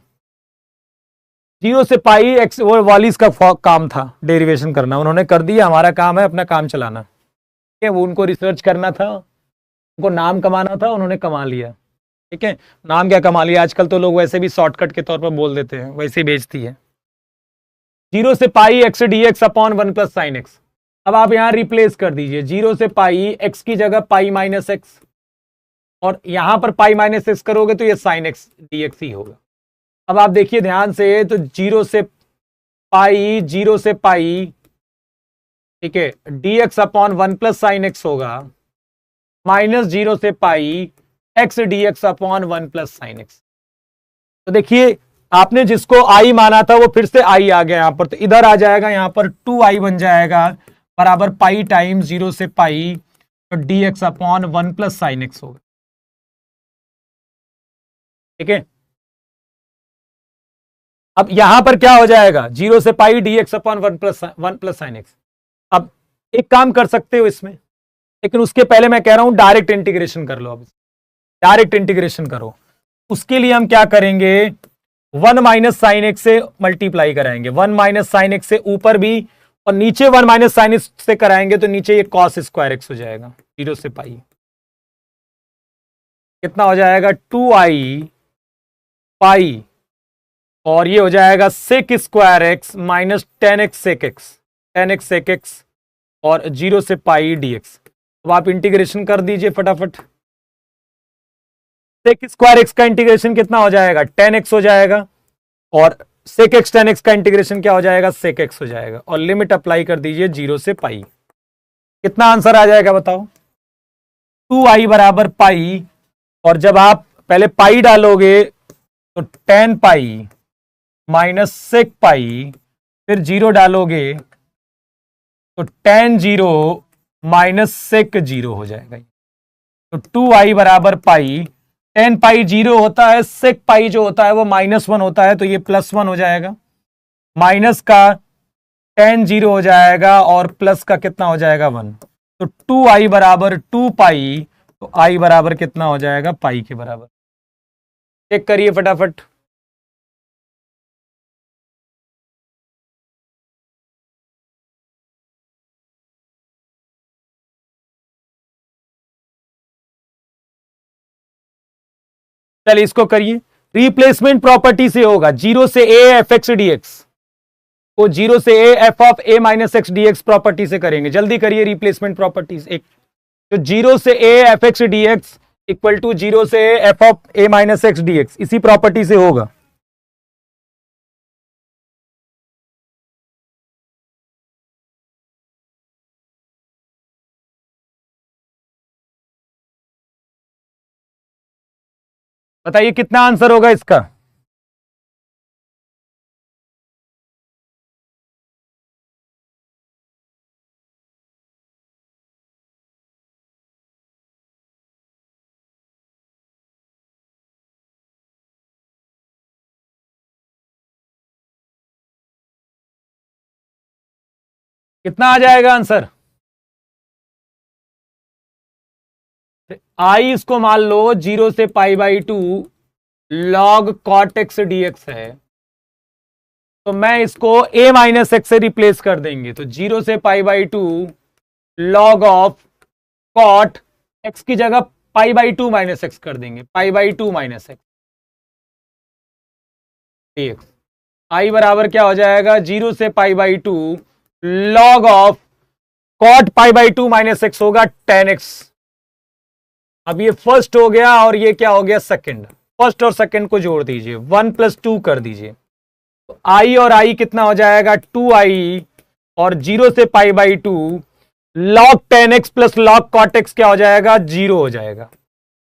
0 से पाई एक्स, वो वॉलीज का काम था डेरिवेशन करना, उन्होंने कर दिया, हमारा काम है अपना काम चलाना। ठीक है, वो उनको रिसर्च करना था, उनको नाम कमाना था, उन्होंने कमा लिया। ठीक है, नाम क्या कमा लिया, आजकल तो लोग वैसे भी शॉर्टकट के तौर पर बोल देते हैं, वैसे ही बेचती है। 0 से pi x d x upon 1 plus sine x. अब आप यहां रिप्लेस कर दीजिए, 0 से पाई एक्स की जगह पाई माइनस एक्स, और यहां पर पाई माइनस एक्स करोगे तो ये साइन एक्स डी एक्स ही होगा। अब आप देखिए ध्यान से, तो 0 से पाई, 0 से पाई, ठीक है, d x upon 1 plus sine x होगा, माइनस 0 से pi x d x upon 1 plus sine x. तो देखिए आपने जिसको आई माना था वो फिर से आई आ गया यहां पर, तो इधर आ जाएगा, यहां पर 2i बन जाएगा बराबर पाई टाइम 0 से पाई, तो D x upon 1 plus sine x होगा। ठीक है, अब यहां पर क्या हो जाएगा, 0 से pi d x upon 1 plus sine x. अब एक काम कर सकते हो इसमें, लेकिन उसके पहले मैं कह रहा हूं डायरेक्ट इंटीग्रेशन कर लो। अब डायरेक्ट इंटीग्रेशन करो, उसके लिए हम क्या करेंगे, 1 माइनस साइन एक्स से मल्टीप्लाई कराएंगे, 1 माइनस साइन एक्स से ऊपर भी, और नीचे 1 माइनस साइन एक्स से कराएंगे तो नीचे ये कॉस स्क्वायर एक्स हो जाएगा। 0 से पाई कितना हो जाएगा, 2i पाई, और ये हो जाएगा sec square x minus 10x sec x, 10x sec x, और 0 से पाई dx। अब आप इंटीग्रेशन कर दीजिए फटाफट। सेक स्क्वायर एक्स का इंटीग्रेशन कितना हो जाएगा, 10x हो जाएगा, और सेक एक्स 10x का इंटीग्रेशन क्या हो जाएगा, सेक एक्स हो जाएगा, और लिमिट अप्लाई कर दीजिए 0 से पाई। कितना आंसर आ जाएगा बताओ, 2i बराबर पाई, और जब आप पहले पाई डालोगे तो 10 पाई माइनस सेक पाई, फिर 0 डालोगे तो tan 0 माइनस सेक 0 हो जाएगा। तो 2i बराबर पाई, 10 पाई 0 होता है, सेक पाई जो होता है वो -1 होता है, तो ये +1 हो जाएगा, माइनस का tan 0 हो जाएगा, और प्लस का कितना हो जाएगा 1। तो 2i बराबर 2 पाई, तो i बराबर कितना हो जाएगा, पाई के बराबर। चेक करिए फटाफट। चलिए इसको करिए, रिप्लेसमेंट प्रॉपर्टी से होगा, 0 से a f x d x को 0 से a f of a minus x d x property से करेंगे। जल्दी करिए रिप्लेसमेंट प्रॉपर्टीज। एक तो 0 से a f x d x equal to 0 से a f of a minus x d x, इसी प्रॉपर्टी से होगा। बताइए कितना आंसर होगा इसका। कितना आ जाएगा आंसर, आई इसको मान लो 0 से pi by 2 log cot x d x है, तो मैं इसको a माइनस एक्स से रिप्लेस कर देंगे, तो 0 से pi by 2 log of cot x की जगह पाई बाई 2 माइनस एक्स कर देंगे, pi by 2 minus x dx। I बराबर क्या हो जाएगा, 0 से pi by 2 log of cot pi by 2 minus x होगा 10x। अब ये फर्स्ट हो गया और ये क्या हो गया सेकंड, फर्स्ट और सेकंड को जोड़ दीजिए, 1 प्लस 2 कर दीजिए, तो आई और आई कितना हो जाएगा 2i, और 0 से pi by 2 log 10x plus log cot x क्या हो जाएगा, 0 हो जाएगा।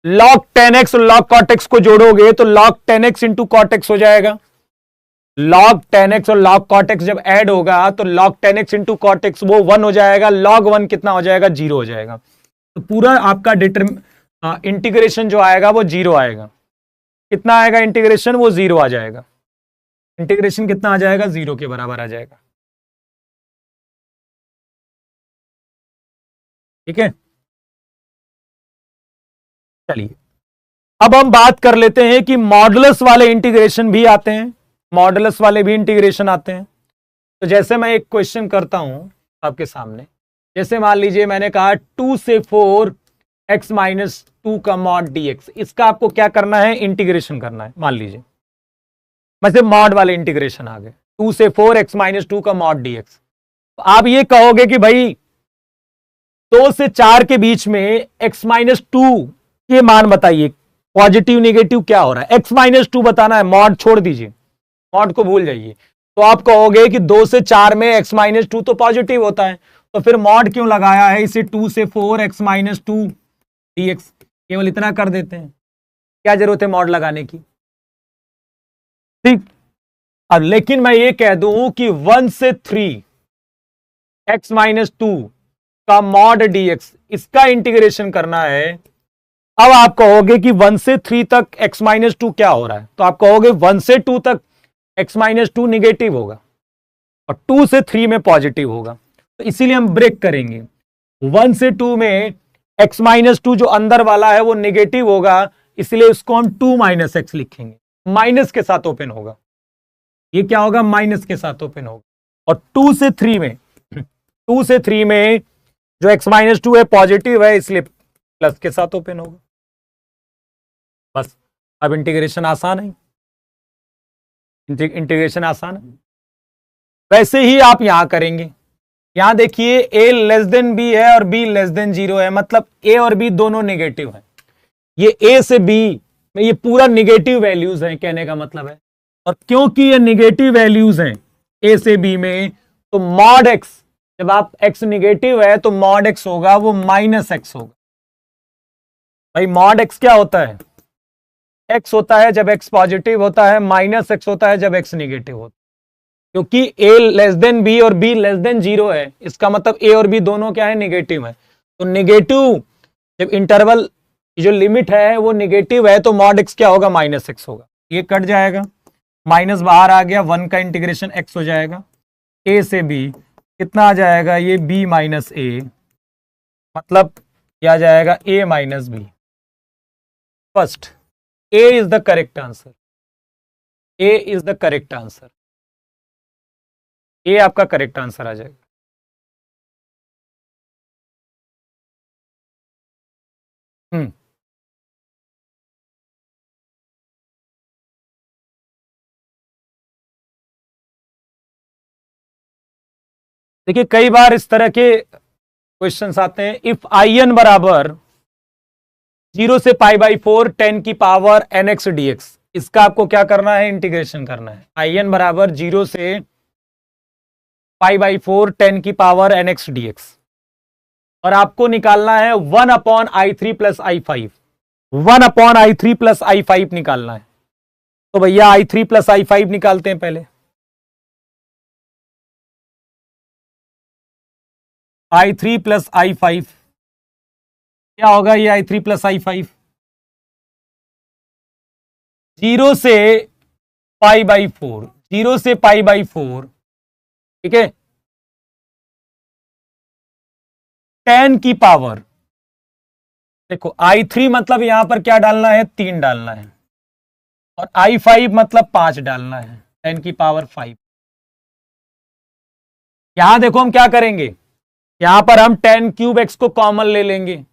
log 10x और log cot x को जोड़ोगे तो log 10x into cot x हो जाएगा, log 10x और log cot x जब ऐड होगा तो log 10x into cot x वो 1 हो जाएगा, log 1 कितना हो जाएगा, 0 हो जाएगा। तो पूरा आपका इंटीग्रेशन जो आएगा वो 0 आएगा। कितना आएगा इंटीग्रेशन, वो 0 आ जाएगा। इंटीग्रेशन कितना आ जाएगा, 0 के बराबर आ जाएगा। ठीक है, चलिए अब हम बात कर लेते हैं कि मॉडुलस वाले इंटीग्रेशन भी आते हैं, मॉडुलस वाले भी इंटीग्रेशन आते हैं। तो जैसे मैं एक क्वेश्चन करता हूं आपके सामने, जैसे मान लीजिए मैंने कहा 2 से 4 x माइनस 2 का मॉड dx, इसका आपको क्या करना है, इंटीग्रेशन करना है। मान लीजिए वैसे मॉड वाले इंटीग्रेशन आ गए, 2 से 4 x माइनस 2 का मॉड dx। तो आप ये कहोगे कि भाई 2 से 4 के बीच में x माइनस 2 के मान बताइए, पॉजिटिव निगेटिव क्या हो रहा है, x माइनस 2 बताना है, मॉड छोड़ दीजिए, मॉड को भूल जाइए। तो आप कहोगे कि 2 से 4 में x माइनस 2 तो पॉजिटिव होता है, तो फिर मॉड क्यों लगाया है इसे 2 से 4 x माइनस 2 dx, केवल इतना कर देते हैं, क्या जरूरत है मॉड लगाने की, ठीक। अब लेकिन मैं ये कह दूं कि 1 से 3 x माइनस 2 का मॉड dx, इसका इंटीग्रेशन करना है। अब आप कहोगे कि 1 से 3 तक x माइनस 2 क्या हो रहा है, तो आप कहोगे 1 से 2 तक x माइनस 2 निगेटिव होगा और 2 से 3 में पॉजिटिव होगा। तो इसीलिए हम ब्रेक करेंगे, 1 से 2 में x माइनस 2 जो अंदर वाला है वो निगेटिव होगा, इसलिए उसको हम 2 माइनस एक्स लिखेंगे, माइनस के साथ ओपन होगा, ये क्या होगा, माइनस के साथ ओपन होगा। और 2 से 3 में, 2 से 3 में जो x माइनस 2 है पॉजिटिव है, इसलिए प्लस के साथ ओपन होगा। बस अब इंटीग्रेशन आसान है, इंटीग्रेशन आसान है। वैसे ही आप यहां करेंगे, यहां देखिए a लेस देन b है और b लेस देन 0 है, मतलब a और b दोनों नेगेटिव हैं। ये a से b में ये पूरा निगेटिव वैल्यूज हैं, कहने का मतलब है। और क्योंकि ये निगेटिव वैल्यूज हैं a से b में, तो मॉड x, जब आप x निगेटिव है तो मॉड x होगा वो माइनस x होगा। भाई मॉड x क्या होता है, x होता है जब x पॉजिटिव होता है, माइनस x होता है जब x निगेटिव होता है। क्योंकि a लेस देन b और b लेस देन 0 है, इसका मतलब a और b दोनों क्या है, निगेटिव है। तो निगेटिव जब इंटरवल जो लिमिट है वो निगेटिव है, तो मॉड x क्या होगा, माइनस x होगा। ये कट जाएगा, माइनस बाहर आ गया, 1 का इंटीग्रेशन x हो जाएगा, a से b कितना आ जाएगा, ये b माइनस a, मतलब क्या आ जाएगा, a minus b। First A is the correct answer, A is the correct answer, A आपका करेक्ट आंसर आ जाएगा। देखिए कई बार इस तरह के क्वेश्चंस आते हैं, इफ आई एन बराबर 0 से पाई बाई 4 10 की power n x d x, इसका आपको क्या करना है, इंटीग्रेशन करना है। आई एन बराबर 0 से पाई बाई 4 10 की power n x d x, और आपको निकालना है 1 upon I three plus I five, 1 upon I three plus I five निकालना है। तो भैया I three plus I five निकालते हैं पहले। I three plus I five क्या होगा, ये I three plus I five, 0 से पाई बाई 4, 0 से पाई बाई 4, ठीक है, 10 की पावर, देखो आई थ्री मतलब यहां पर क्या डालना है, 3 डालना है, और आई फाइव मतलब 5 डालना है, 10 की पावर 5। यहां देखो हम क्या करेंगे, यहां पर हम 10 क्यूब एक्स को कॉमन ले लेंगे,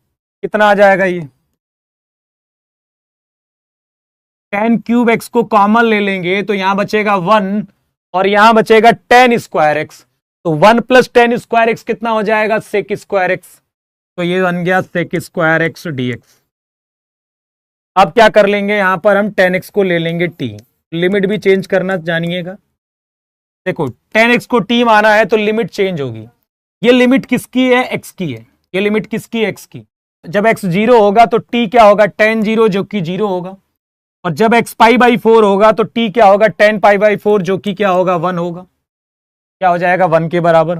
कितना आ जाएगा, ये 10 क्यूब एक्स को कॉमन ले लेंगे तो यहां बचेगा 1 और यहां बचेगा 10 स्क्वायर एक्स। तो 1 प्लस 10 स्क्वायर एक्स कितना हो जाएगा, सेक स्क्वायर एक्स। तो ये बन गया sec square x d x. अब क्या कर लेंगे, यहां पर हम 10x को ले लेंगे t, लिमिट भी चेंज करना जानिएगा। देखो 10x को t माना है तो लिमिट चेंज होगी। ये लिमिट किसकी है, x की है, ये लिमिट किसकी है, x की। जब x 0 होगा तो t क्या होगा, tan 0 जो कि 0 होगा, और जब x पाई बाई 4 होगा तो t क्या होगा, tan पाई बाई 4 जो कि क्या होगा, 1 होगा। क्या हो जाएगा, 1 के बराबर।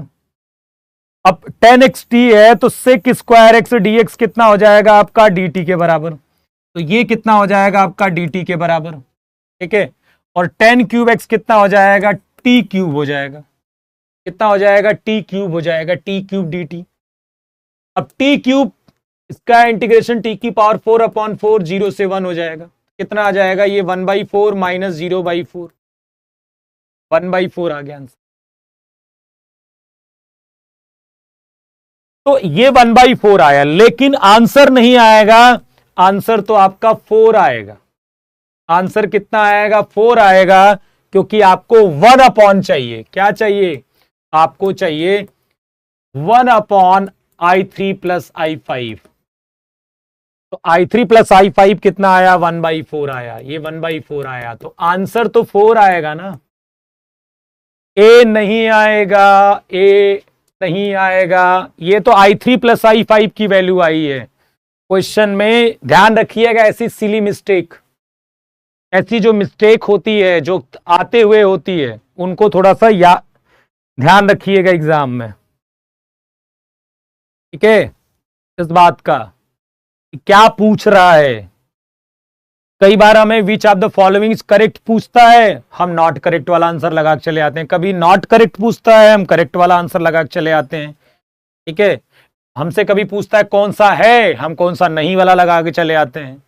अब 10x t है तो sec square x d x कितना हो जाएगा आपका, dt के बराबर। तो ये कितना हो जाएगा आपका, dt के बराबर, ठीक है। और 10 क्यूब एक्स कितना हो जाएगा, t क्यूब हो जाएगा, कितना हो जाएगा, t क्यूब हो जाएगा, t क्यूब dt। अब t क्यूब इसका इंटीग्रेशन टी की पावर 4/4 0 से 1 हो जाएगा। कितना आ जाएगा ये 1/4 माइनस 0/4, 1/4 आ गया आंसर। तो ये 1/4 आया, लेकिन आंसर नहीं आएगा। आंसर तो आपका 4 आएगा। आंसर कितना आएगा? 4 आएगा, क्योंकि आपको 1 चाहिए। क्या चाहिए? आपको चाहिए 1/i3 प्लस i5। तो i3 प्लस i5 कितना आया? 1/4 आया। ये 1/4 आया, तो आंसर तो 4 आएगा ना। ए नहीं आएगा, ए नहीं आएगा। ये तो i3 प्लस i5 की वैल्यू आई है। क्वेश्चन में ध्यान रखिएगा, ऐसी सिली मिस्टेक, ऐसी जो मिस्टेक होती है, जो आते हुए होती है, उनको थोड़ा सा ध्यान रखिएगा एग्जाम में। ठीक है, इस बात का क्या पूछ रहा है। कई बार हमें which of the following is correct पूछता है, हम नॉट करेक्ट वाला आंसर लगा के चले आते हैं। कभी नॉट करेक्ट पूछता है, हम करेक्ट वाला आंसर लगा के चले आते हैं। ठीक है, हमसे कभी पूछता है कौन सा है, हम कौन सा नहीं वाला लगा के चले आते हैं।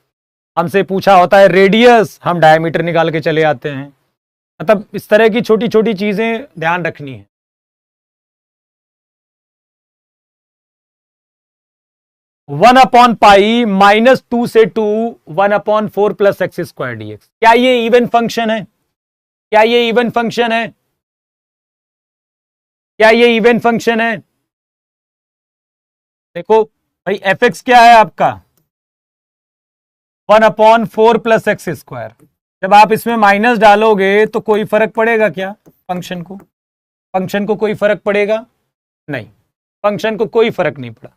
हमसे पूछा होता है रेडियस, हम डायमीटर निकाल के चले आते हैं। मतलब इस तरह की छोटी छोटी चीजें ध्यान रखनी है। वन अपॉन पाई माइनस 2 से 2 1/4 प्लस एक्स स्क्वायर dx। क्या ये इवन फंक्शन है? क्या ये इवन फंक्शन है? क्या ये इवन फंक्शन है? देखो भाई, एफ एक्स क्या है आपका? 1/4 प्लस एक्स स्क्वायर। जब आप इसमें माइनस डालोगे तो कोई फर्क पड़ेगा क्या फंक्शन को? फंक्शन को कोई फर्क पड़ेगा? नहीं, फंक्शन को कोई फर्क नहीं पड़ा।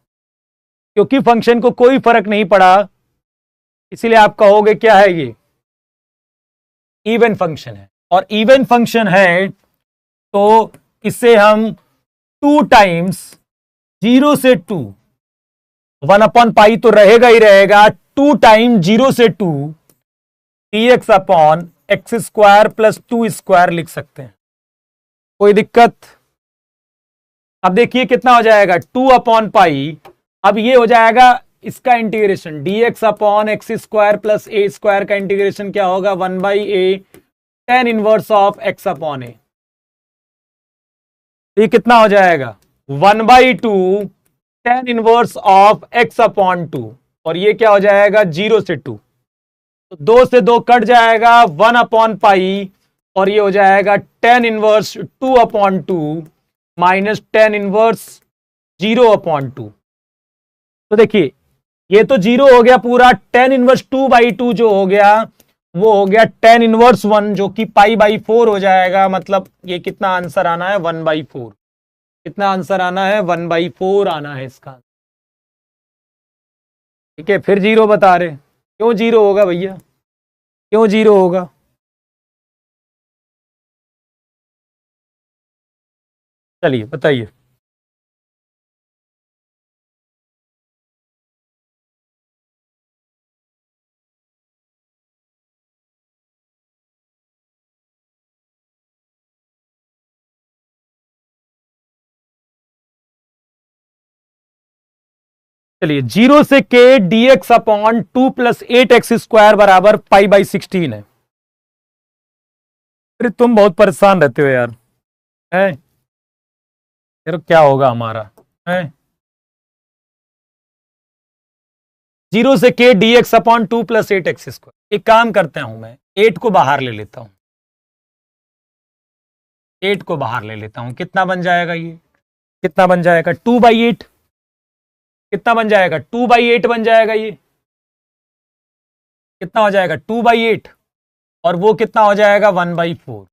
क्योंकि फंक्शन को कोई फर्क नहीं पड़ा, इसीलिए आप कहोगे क्या है ये? इवन फंक्शन है। और इवन फंक्शन है तो इसे हम 2 टाइम्स 0 से 2, 1/पाई तो रहेगा ही रहेगा, 2 टाइम 0 से 2 dx upon x square plus 2 square लिख सकते हैं। कोई दिक्कत? अब देखिए कितना हो जाएगा, 2/पाई। अब ये हो जाएगा इसका integration, dx upon x square plus a square का इंटीग्रेशन क्या होगा? 1/a tan inverse of x upon a. ये कितना हो जाएगा? 1/2 tan inverse of x upon 2। और ये क्या हो जाएगा? 0 से 2, तो 2 से 2 कट जाएगा, 1/पाई। और ये हो जाएगा tan inverse 2/2 minus tan inverse 0/2। तो देखिए ये तो 0 हो गया पूरा। tan इनवर्स 2/2 जो हो गया वो हो गया tan इनवर्स 1, जो कि π/4 हो जाएगा। मतलब ये कितना आंसर आना है? 1/4। कितना आंसर आना है? 1/4 आना है इसका। ठीक है, फिर 0 बता रहे। क्यों 0 होगा भैया? क्यों 0 होगा? चलिए बताइए। चलिए, 0 से k dx upon 2 plus 8x square बराबर π/16 है। अरे तुम बहुत परेशान रहते हो यार, है? फिर क्या होगा हमारा? है 0 से k dx upon 2 plus 8x square. एक काम करता हूं, मैं 8 को बाहर ले लेता हूं। 8 को बाहर ले लेता हूं, कितना बन जाएगा ये? कितना बन जाएगा? 2/8। कितना बन जाएगा? 2/8 बन जाएगा ये। कितना हो जाएगा? 2/8। और वो कितना हो जाएगा? 1/4।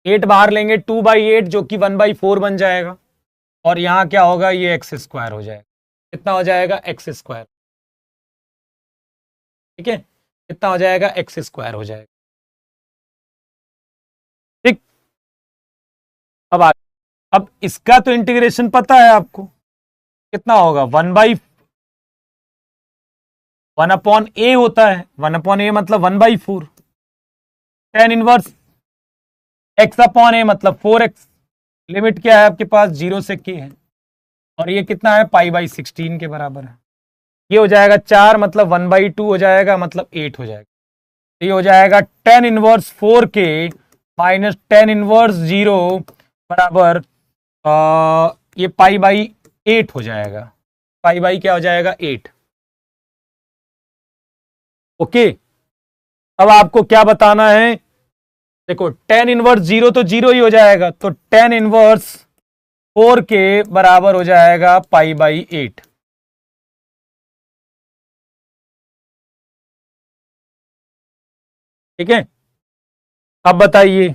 8 बाहर लेंगे, 2/8 जो कि 1/4 बन जाएगा। और यहां क्या होगा? ये एक्स स्क्वायर हो जाएगा। कितना हो जाएगा? X square. ठीक है, कितना हो जाएगा? एक्स स्क्वायर हो जाएगा। ठीक, अब इसका तो इंटीग्रेशन पता है आपको, कितना होगा? 1/a होता है। 1/a मतलब 1/4। tan inverse x upon a मतलब 4x। लिमिट क्या है आपके पास? 0 से k है। और ये कितना है? π/16 के बराबर है। ये हो जाएगा 4 मतलब 1/2 हो जाएगा, मतलब 8 हो जाएगा। तो ये हो जाएगा tan inverse 4k minus tan inverse 0 बराबर ये π/8 हो जाएगा। π/ क्या हो जाएगा 8। ओके, अब आपको क्या बताना है, देखो tan इनवर्स 0 तो 0 ही हो जाएगा, तो tan इनवर्स 4k बराबर हो जाएगा π/8। ठीक है, अब बताइए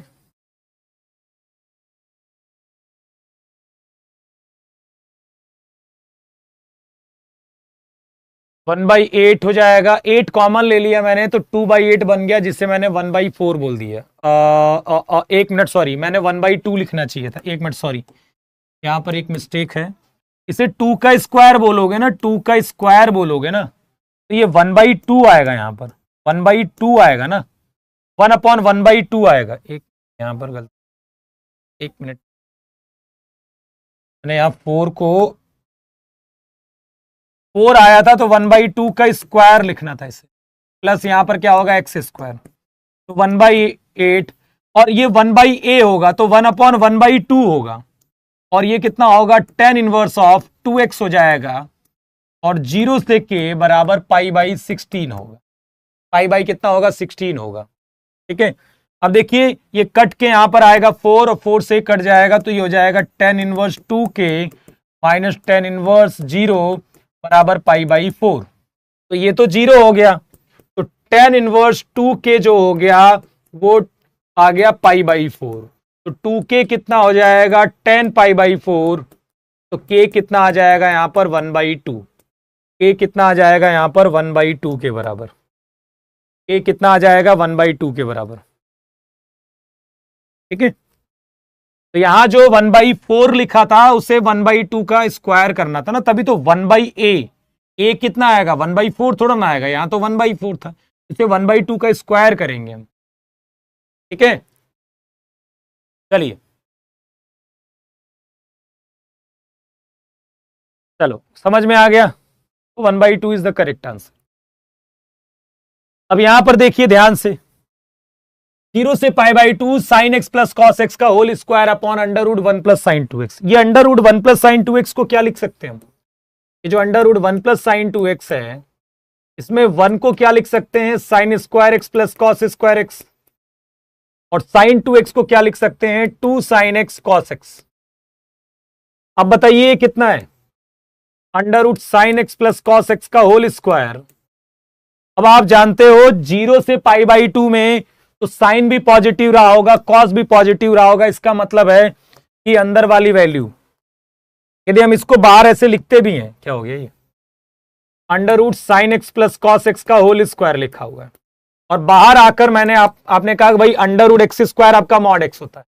1/8 हो जाएगा, 8 कॉमन ले लिया मैंने तो 2/8 बन गया, जिससे मैंने 1/4 बोल दिया। 1 मिनट, सॉरी, मैंने 1/2 लिखना चाहिए था, 1 मिनट सॉरी, यहां पर एक मिस्टेक है। इसे 2 का स्क्वायर बोलोगे ना, 2 का स्क्वायर बोलोगे ना, तो ये 1/2 आएगा, यहां पर 1/2 आएगा ना, 1/1/2 आएगा। एक यहां पर गलती, 1 मिनट, मैंने यहाँ 4 को 4 आया था तो 1/2 का स्क्वायर लिखना था इसे, प्लस यहां पर क्या होगा एक्स स्क्वायर, तो 1/8, और ये 1/a होगा तो 1/1/2 होगा, और ये कितना होगा tan इनवर्स ऑफ 2x हो जाएगा, और 0 से k बराबर π/16 होगा। π/ कितना होगा 16 होगा। ठीक है, अब देखिए ये कट के यहां पर आएगा 4 और 4 से कट जाएगा, तो ये हो जाएगा tan inverse 2k minus tan inverse 0 बराबर π/4। तो ये तो 0 हो गया, तो tan इनवर्स 2k जो हो गया वो आ गया π/4, तो 2k कितना हो जाएगा tan π/4, तो k कितना आ जाएगा यहां पर 1/2, k कितना आ जाएगा यहां पर 1/2 के बराबर, k कितना आ जाएगा 1/2 के बराबर। ठीक है, तो यहां जो 1/4 लिखा था उसे 1/2 का स्क्वायर करना था ना, तभी तो 1/a, a कितना आएगा 1/4 थोड़ा ना आएगा, यहां तो 1/4 था, इसे 1/2 का स्क्वायर करेंगे हम। ठीक है, चलिए चलो समझ में आ गया, तो 1/2 इज द करेक्ट आंसर। अब यहां पर देखिए ध्यान से, 0 से π/2 sine x plus cos x का whole square upon √1 plus sine 2x। ये √1 प्लस साइन 2x को क्या लिख सकते हैं हम, ये जो √1 प्लस साइन 2x है, इसमें 1 को क्या लिख सकते हैं sine square x plus cos square x, और साइन 2x को क्या लिख सकते हैं 2 साइन एक्स कॉस एक्स। अब बताइए कितना है √ sign x plus cos x का होल स्क्वायर। अब आप जानते हो 0 से π/2 में तो साइन भी पॉजिटिव रहा होगा, कॉस भी पॉजिटिव रहा होगा, इसका मतलब है कि अंदर वाली वैल्यू, यदि हम इसको बाहर ऐसे लिखते भी हैं, क्या हो गया ये √ sign x plus cos x का होल स्क्वायर लिखा हुआ है, और बाहर आकर मैंने आपने कहा भाई √x² आपका मॉड एक्स होता है,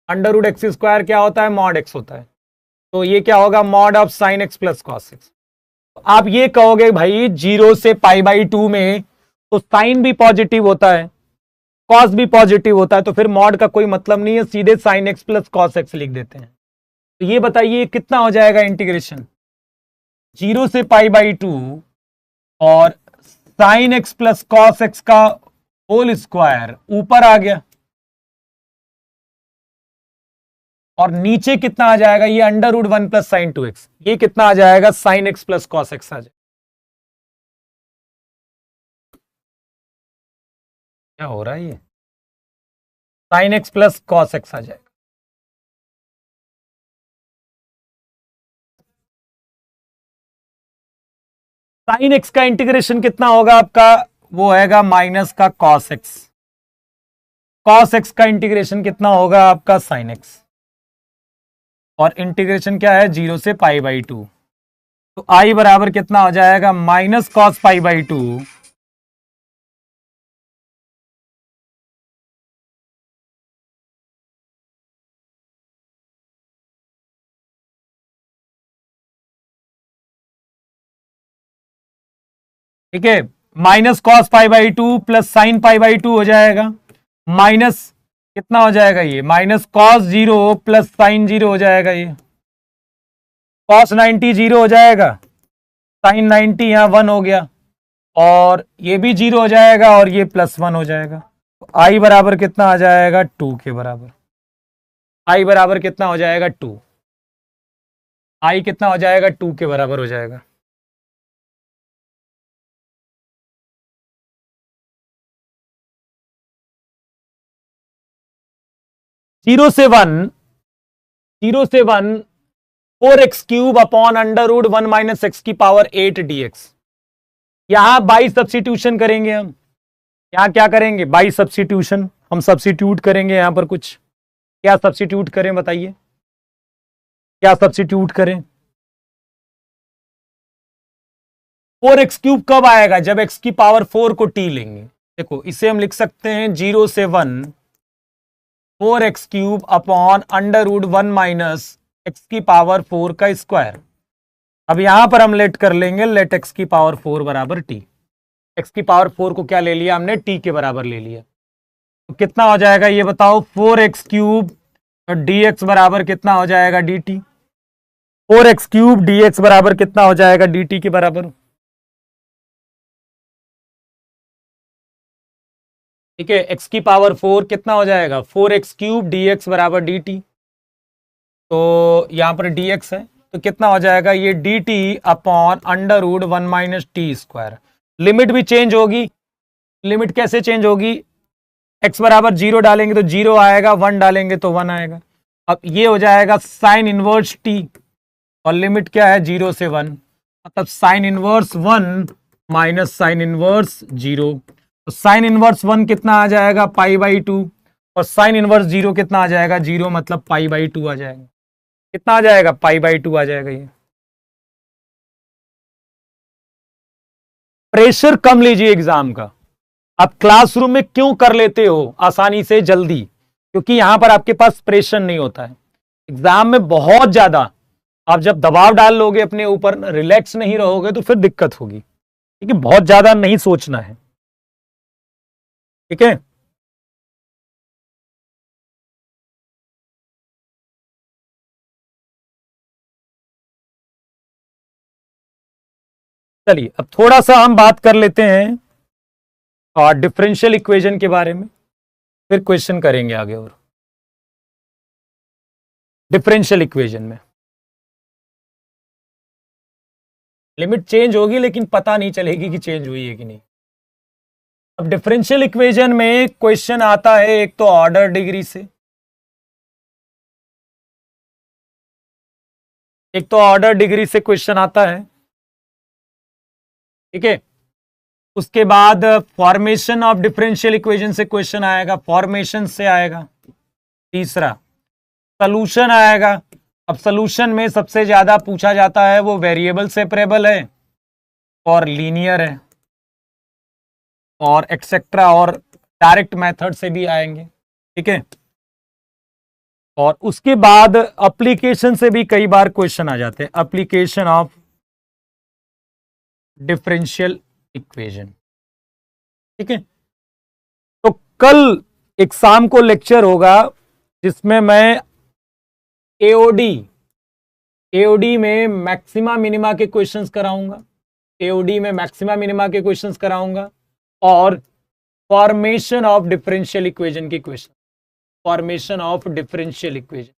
√x² क्या होता है मॉड एक्स होता है, तो ये क्या होगा mod of sine x plus cos x. आप ये कहोगे भाई 0 से π/2 में तो साइन भी पॉजिटिव होता है, कॉस भी पॉजिटिव होता है, तो फिर मॉड का कोई मतलब नहीं है, सीधे sign x plus cos x लिख देते हैं। तो ये बताइए कितना हो जाएगा इंटीग्रेशन 0 से π/2 और sign x plus cos x का होल स्क्वायर ऊपर आ गया, और नीचे कितना आ जाएगा ये √1 प्लस साइन 2x, ये कितना आ जाएगा sine x plus cos x आ जाएगा। क्या हो रहा है ये sine x plus cos x आ जाएगा। साइन एक्स का इंटीग्रेशन कितना होगा आपका, वो आएगा माइनस का कॉस एक्स, कॉस एक्स का इंटीग्रेशन कितना होगा आपका साइन एक्स, और इंटीग्रेशन क्या है 0 से π/2, तो आई बराबर कितना हो जाएगा माइनस कॉस π/2 ठीक है, माइनस कॉस π/2 प्लस साइन π/2 हो जाएगा, माइनस कितना हो जाएगा ये माइनस कॉस 0 प्लस साइन 0 हो जाएगा, ये कॉस 90 0 हो जाएगा, साइन 90 यहाँ 1 हो गया, और ये भी 0 हो जाएगा और ये +1 हो जाएगा। तो आई बराबर कितना आ जाएगा, 2 के बराबर। आई बराबर कितना हो जाएगा, 2। आई कितना हो जाएगा, 2 के बराबर हो जाएगा। जीरो से one 4x³ upon under root 1 - x की पावर 8 dx। यहां बाई सब्सिट्यूशन करेंगे हम। यहां क्या करेंगे, बाई सब्सिट्यूशन। हम सब्सिट्यूट करेंगे यहां पर कुछ। क्या सब्सिट्यूट करें बताइए, क्या सब्सिट्यूट करें। 4x³ कब आएगा, जब x की पावर 4 को t लेंगे। देखो इसे हम लिख सकते हैं 0 से 1 4x³ upon under root 1 - x की पावर 4 का स्क्वायर। अब यहां पर हम लेट कर लेंगे, लेट x की पावर 4 बराबर t। x की पावर 4 को क्या ले लिया हमने, t के बराबर ले लिया। तो कितना हो जाएगा ये बताओ, 4x³ dx बराबर कितना हो जाएगा, dt। 4x³ dx बराबर कितना हो जाएगा, dt के बराबर। ठीक है, x की पावर 4 कितना हो जाएगा, 4x³ dx बराबर dt। तो यहां पर dx है, तो कितना हो जाएगा ये, dt upon under root 1 - t square. Limit भी चेंज होगी। लिमिट कैसे चेंज होगी, x बराबर 0 डालेंगे तो 0 आएगा, 1 डालेंगे तो 1 आएगा। अब ये हो जाएगा साइन इनवर्स t, और लिमिट क्या है, 0 से 1, मतलब sine inverse 1 minus sine inverse 0। तो साइन इनवर्स 1 कितना आ जाएगा, π/2, और साइन इनवर्स 0 कितना आ जाएगा, 0, मतलब π/2 आ जाएगा। कितना आ जाएगा, π/2 आ जाएगा। ये प्रेशर कम लीजिए एग्जाम का। आप क्लासरूम में क्यों कर लेते हो आसानी से जल्दी, क्योंकि यहां पर आपके पास प्रेशर नहीं होता है। एग्जाम में बहुत ज्यादा आप जब दबाव डाल लोगे अपने ऊपर, रिलैक्स नहीं रहोगे, तो फिर दिक्कत होगी। ठीक है, बहुत ज्यादा नहीं सोचना है। ठीक है, चलिए अब थोड़ा सा हम बात कर लेते हैं और डिफरेंशियल इक्वेशन के बारे में, फिर क्वेश्चन करेंगे आगे। और डिफरेंशियल इक्वेशन में लिमिट चेंज होगी, लेकिन पता नहीं चलेगी कि चेंज हुई है कि नहीं। अब डिफरेंशियल इक्वेशन में क्वेश्चन आता है एक तो ऑर्डर डिग्री से, एक तो ऑर्डर डिग्री से क्वेश्चन आता है। ठीक है, उसके बाद फॉर्मेशन ऑफ डिफरेंशियल इक्वेशन से क्वेश्चन आएगा, फॉर्मेशन से आएगा। तीसरा सॉल्यूशन आएगा। अब सॉल्यूशन में सबसे ज्यादा पूछा जाता है वो वेरिएबल सेपरेबल है और लीनियर है और एक्सेट्रा, और डायरेक्ट मेथड से भी आएंगे। ठीक है, और उसके बाद एप्लीकेशन से भी कई बार क्वेश्चन आ जाते हैं, एप्लीकेशन ऑफ डिफरेंशियल इक्वेशन। ठीक है, तो कल एग्जाम को लेक्चर होगा जिसमें मैं एओडी एओडी में मैक्सिमा मिनिमा के क्वेश्चंस कराऊंगा, एओडी में मैक्सिमा मिनिमा के क्वेश्चंस कराऊंगा, और फॉर्मेशन ऑफ डिफरेंशियल इक्वेशन के question. Formation of differential equation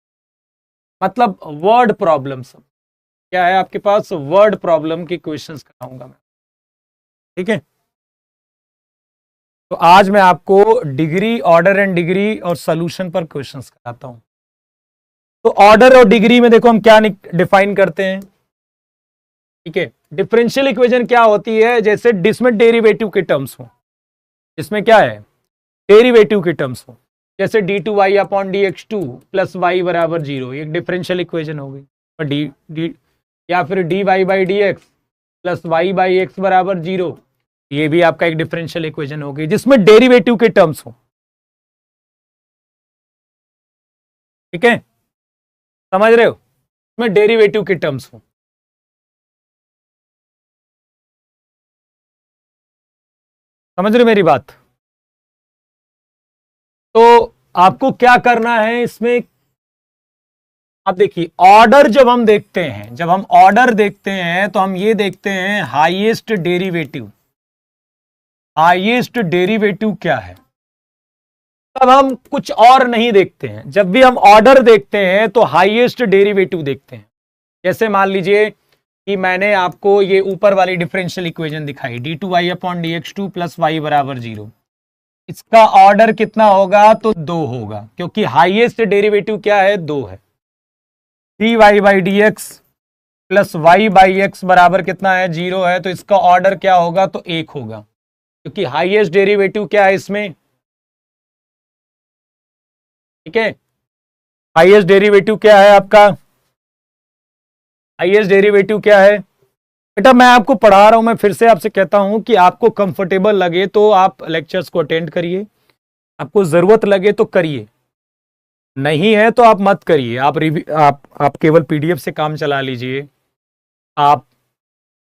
मतलब वर्ड प्रॉब्लम, सब क्या है आपके पास, वर्ड प्रॉब्लम के क्वेश्चंस कराऊंगा मैं। ठीक है, तो आज मैं आपको डिग्री, ऑर्डर एंड डिग्री और सॉल्यूशन पर क्वेश्चंस कराता हूं। तो ऑर्डर और डिग्री में देखो हम क्या डिफाइन करते हैं। ठीक है, डिफरेंशियल इक्वेशन क्या होती है, जैसे जिसमें डेरिवेटिव के टर्म्स हो, इसमें क्या है, डेरिवेटिव के टर्म्स हो, जैसे d2y upon dx2 plus y बराबर 0, एक डिफरेंशियल इक्वेशन हो गई। और डी या फिर dy/dx प्लस y/x बराबर 0, ये भी आपका एक डिफरेंशियल इक्वेशन हो गई जिसमें डेरिवेटिव के टर्म्स हो। ठीक है, समझ रहे हो, इसमें डेरिवेटिव के टर्म्स हो। समझ रहे हो मेरी बात। तो आपको क्या करना है इसमें, अब देखिए ऑर्डर जब हम देखते हैं, जब हम ऑर्डर देखते हैं तो हम ये देखते हैं हाईएस्ट डेरिवेटिव। हाईएस्ट डेरिवेटिव क्या है, तब हम कुछ और नहीं देखते हैं। जब भी हम ऑर्डर देखते हैं तो हाईएस्ट डेरिवेटिव देखते हैं। जैसे मान लीजिए कि मैंने आपको ये ऊपर वाली डिफरेंशियल इक्वेशन दिखाई, d2y upon dx2 plus y बराबर 0। इसका ऑर्डर कितना होगा, तो 2 होगा, क्योंकि हाईएस्ट डेरिवेटिव क्या है, 2 है। dy by d x plus y by x बराबर कितना है, 0 है, तो इसका ऑर्डर क्या होगा, तो 1 होगा, क्योंकि हाईएस्ट डेरिवेटिव क्या है इसमें, ठीक है। हाईएस्ट डेरिवेटिव क्या है आपका, हाईएस्ट डेरिवेटिव क्या है बेटा, मैं आपको पढ़ा रहा हूं, मैं फिर से आपसे कहता हूं कि आपको कंफर्टेबल लगे तो आप लेक्चर्स को अटेंड करिए, आपको जरूरत लगे तो करिए, नहीं है तो आप मत करिए। आप केवल पीडीएफ से काम चला लीजिए, आप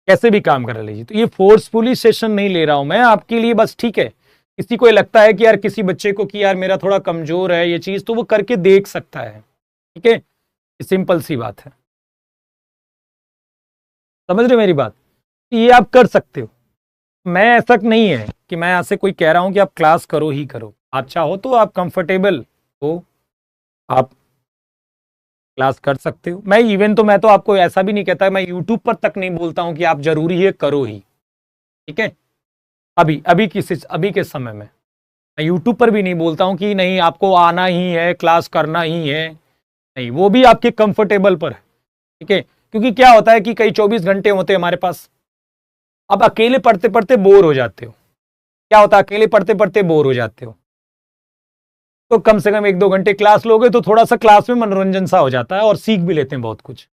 कैसे भी काम करा लीजिए। तो ये फोर्सफुली सेशन नहीं ले रहा हूं मैं आपके लिए, बस ठीक है। किसी को लगता है कि यार किसी बच्चे को कि यार मेरा थोड़ा कमजोर है ये चीज, तो वो करके देख सकता है, ठीक है, सिंपल सी बात है। समझ रहे मेरी बात, ये आप कर सकते हो। मैं ऐसा नहीं है कि मैं यहाँ से कोई कह रहा हूं कि आप क्लास करो ही करो, आप चाहो तो आप कंफर्टेबल हो, आप क्लास कर सकते हो। मैं तो आपको ऐसा भी नहीं कहता, मैं यूट्यूब पर तक नहीं बोलता हूं कि आप जरूरी है करो ही, ठीक है। अभी के समय में मैं यूट्यूब पर भी नहीं बोलता हूं कि नहीं आपको आना ही है, क्लास करना ही है, नहीं, वो भी आपके कंफर्टेबल पर है, ठीक है। क्योंकि क्या होता है कि कई 24 घंटे होते हैं हमारे पास, अब अकेले पढ़ते पढ़ते बोर हो जाते हो। क्या होता है, अकेले पढ़ते पढ़ते बोर हो जाते हो, तो कम से कम 1-2 घंटे क्लास लोगे तो थोड़ा सा क्लास में मनोरंजन सा हो जाता है और सीख भी लेते हैं बहुत कुछ,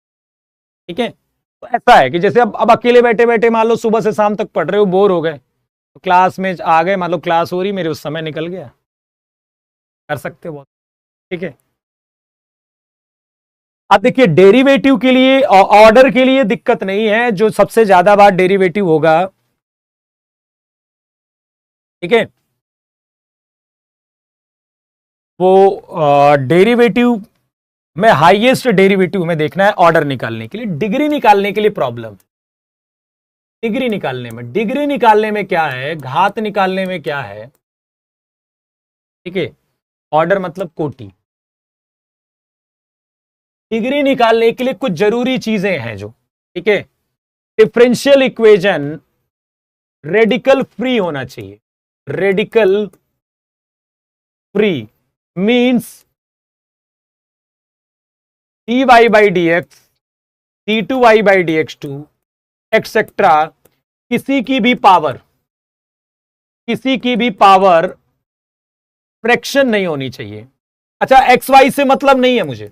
ठीक है। तो ऐसा है कि जैसे अब अकेले बैठे बैठे मान लो सुबह से शाम तक पढ़ रहे हो, बोर हो गए, तो क्लास में आ गए, मान लो क्लास हो रही, मेरे उस समय निकल गया, कर सकते हो बहुत, ठीक है। अब देखिए डेरिवेटिव के लिए, ऑर्डर के लिए दिक्कत नहीं है, जो सबसे ज्यादा बार डेरिवेटिव होगा, ठीक है, वो डेरिवेटिव में हाईएस्ट डेरिवेटिव में देखना है ऑर्डर निकालने के लिए। डिग्री निकालने के लिए प्रॉब्लम, डिग्री निकालने में क्या है, घात निकालने में क्या है, ठीक है। ऑर्डर मतलब कोटि, डिग्री निकालने के लिए कुछ जरूरी चीजें हैं जो, ठीक है। डिफरेंशियल इक्वेशन रेडिकल फ्री होना चाहिए, radical free means d y by d x, d2y by d x to etcetera, किसी की भी पावर फ्रैक्शन नहीं होनी चाहिए। अच्छा, एक्स वाई से मतलब नहीं है मुझे,